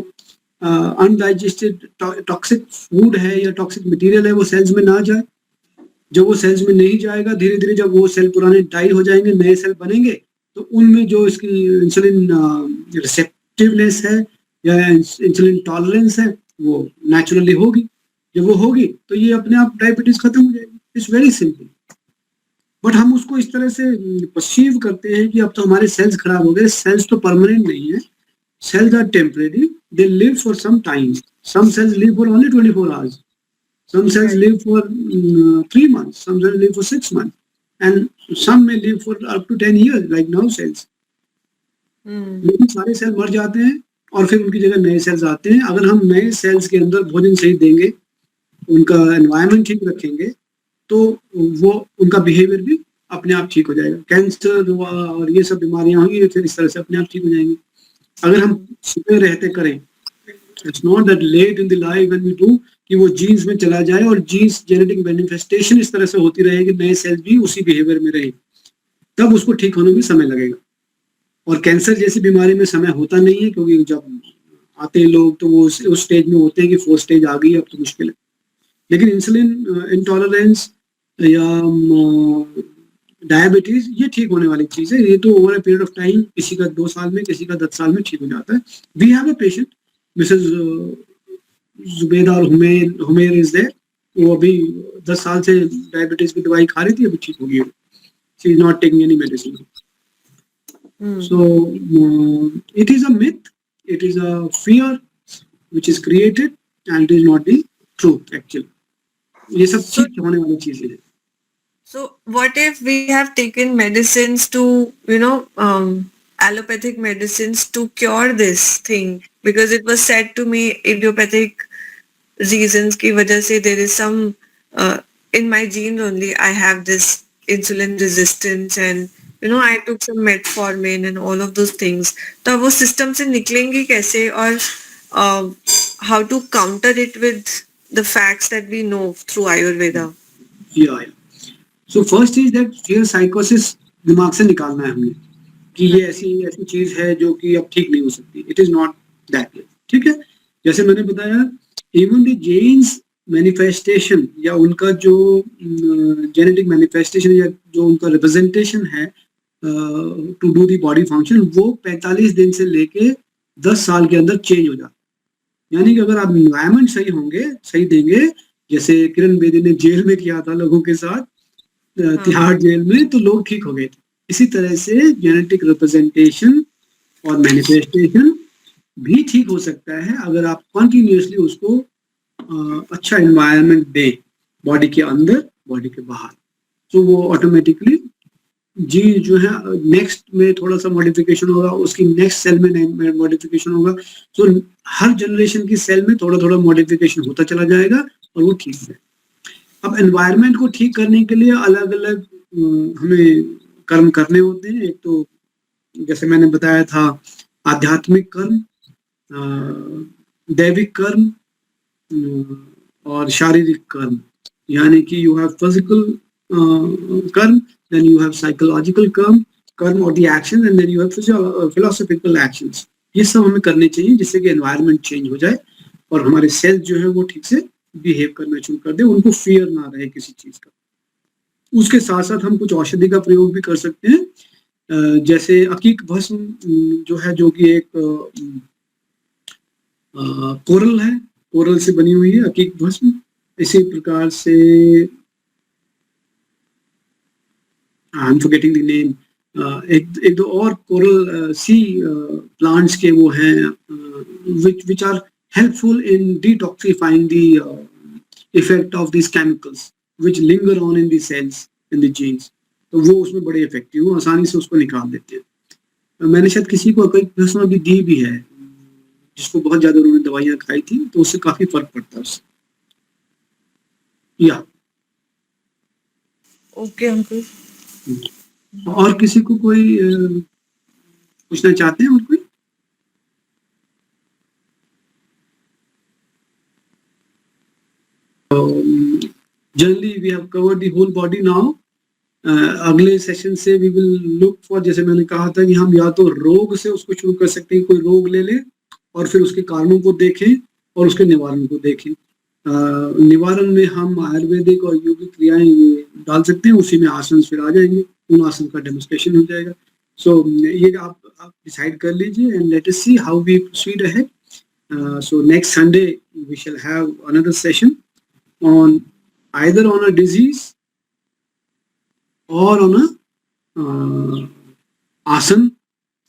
अनडाइजेस्टेड टॉक्सिक फूड है या टॉक्सिक मटेरियल है वो सेल्स में ना जाए। जब वो सेल्स में नहीं जाएगा, धीरे धीरे जब वो सेल पुराने डाई हो जाएंगे, नए सेल बनेंगे, तो उनमें जो इसकी इंसुलिन रिसेप्टिवनेस है या इंसुलिन टॉलरेंस है वो नेचुरली होगी। जब वो होगी तो ये अपने आप डायबिटीज खत्म हो जाएगी। It's very simple. बट हम उसको इस तरह से परसीव करते हैं कि अब तो हमारे सेल्स खराब हो गए। सेल्स तो परमानेंट नहीं है, cells are temporary, they live for some time. Some cells live for only 24 hours, some cells right. live for 3 months, some cells live for 6 months, and some may live for up to 10 years like nerve cells. Hmm. लेकिन सारे cell मर जाते हैं और फिर उनकी जगह नए सेल्स आते हैं। अगर हम नए सेल्स के अंदर भोजन सही देंगे, उनका एनवायरनमेंट ठीक रखेंगे, तो वो उनका बिहेवियर भी अपने आप ठीक हो जाएगा। कैंसर हुआ और ये सब बीमारियां होंगी, फिर इस तरह से अपने आप ठीक हो जाएंगी। अगर हम Hmm. सुबह रहते करें, it's not that late in the life when we do कि वो जीन्स में चला जाए और जीन्स जेनेटिक मैनिफेस्टेशन इस तरह से होती रहे कि नए सेल्स भी उसी बिहेवियर में रहे, तब उसको ठीक होने में समय लगेगा। और कैंसर जैसी बीमारी में समय होता नहीं है, क्योंकि जब आते हैं लोग तो वो उस स्टेज में होते हैं कि फोर्थ स्टेज आ गई, अब तो मुश्किल है। लेकिन इंसुलिन इंटॉलरेंस या डायबिटीज ये ठीक होने वाली चीज है। ये तो over a period of time, किसी का 2 साल में, किसी का 10 साल में ठीक हो जाता है। We have a patient Mrs Zubeda और हुमेर इज देयर। वो अभी 10 साल से डायबिटीज की दवाई खा रही थी, अभी ठीक हो गई। She is not taking any medicine. Hmm. So it is a myth, it is a fear which is created, and it is not the truth actually. ये सब So ठीक होने वाली चीजें हैं। So, what if we have taken medicines to, allopathic medicines to cure this thing? Because it was said to me, idiopathic reasons ki wajah se there is some, in my genes only, I have this insulin resistance, and, I took some metformin and all of those things. तो अब वो system से निकलेंगी कैसे, और how to counter it with the facts that we know through Ayurveda? या so first is that fear साइकोसिस दिमाग से निकालना है हमने, कि ये Right. ऐसी ऐसी चीज है जो कि अब ठीक नहीं हो सकती। It is not that. ठीक है, जैसे मैंने बताया, इवन द जीन्स मैनिफेस्टेशन या उनका जो जेनेटिक मैनिफेस्टेशन या जो उनका रिप्रेजेंटेशन है to do the body function, वो 45 दिन से लेके 10 साल के अंदर चेंज हो जाता है। यानी कि अगर आप इन्वायरमेंट सही होंगे, सही देंगे, जैसे किरण बेदी ने जेल में किया था लोगों के साथ, हाँ. तिहाड़ जेल में, तो लोग ठीक हो गए थे। इसी तरह से जेनेटिक रिप्रेजेंटेशन और मैनिफेस्टेशन भी ठीक हो सकता है अगर आप कॉन्टिन्यूसली उसको अच्छा इन्वायरमेंट दें, बॉडी के अंदर, बॉडी के बाहर। तो वो ऑटोमेटिकली जीन जो है नेक्स्ट में थोड़ा सा मॉडिफिकेशन होगा, उसकी नेक्स्ट सेल में मॉडिफिकेशन होगा। तो हर जनरेशन की सेल में थोड़ा थोड़ा मॉडिफिकेशन होता चला जाएगा और वो ठीक है। अब एनवायरनमेंट को ठीक करने के लिए अलग अलग हमें कर्म करने होते हैं। एक तो जैसे मैंने बताया था, आध्यात्मिक कर्म, दैविक कर्म और शारीरिक कर्म। यानी कि you have physical karma, then you have psychological karma, karma और the action, and then you have philosophical actions. ये सब हमें करने चाहिए जिससे कि एनवायरनमेंट चेंज हो जाए और हमारे सेल्स जो है वो ठीक से बिहेव करना शुरू कर दे, उनको फियर ना रहे किसी चीज का। उसके साथ साथ हम कुछ औषधि का प्रयोग भी कर सकते हैं, जैसे अकीक भस्म जो है, जो कि एक कोरल है, कोरल से बनी हुई है अकीक भस्म। इसी प्रकार से I am forgetting the name, एक दो और कोरल सी प्लांट्स के वो हैं which are helpful in detoxifying the effect of these chemicals which linger on in the cells in the genes। तो वो उसमें बड़े इफेक्टिव, आसानी से उसको निकाल देते हैं। मैंने शायद किसी को अकीक भस्म भी दी भी है, जिसको बहुत ज्यादा उन्होंने दवाइयां खाई थी, तो उससे काफी फर्क पड़ता है उससे। या ओके अंकल। और किसी को कोई पूछना चाहते हैं और कोई? Generally we have covered the whole body now. अगले सेशन से वी विल लुक फॉर, जैसे मैंने कहा था कि हम या तो रोग से उसको शुरू कर सकते हैं, कोई रोग ले लें और फिर उसके कारणों को देखें और उसके निवारण को देखें। निवारण में हम आयुर्वेदिक और योगिक क्रियाएं ये डाल सकते हैं, उसी में आसन फिर आ जाएंगे, उन आसन का डेमोन्स्ट्रेशन हो जाएगा। सो ये आप डिसाइड कर लीजिए and let us see how we proceed ahead. So next Sunday we shall have another session on either on a disease or on a asan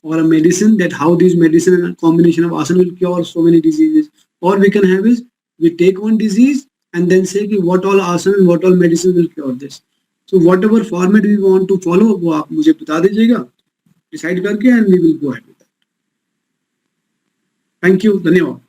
or a medicine, that how these medicine and a combination of asan will cure so many diseases। Or we can have is we take one disease and then say कि what all asan and what all medicine will cure this। So whatever format we want to follow वो आप मुझे बता दीजिएगा decide करके, and we will go ahead with that। Thank you, धन्यवाद।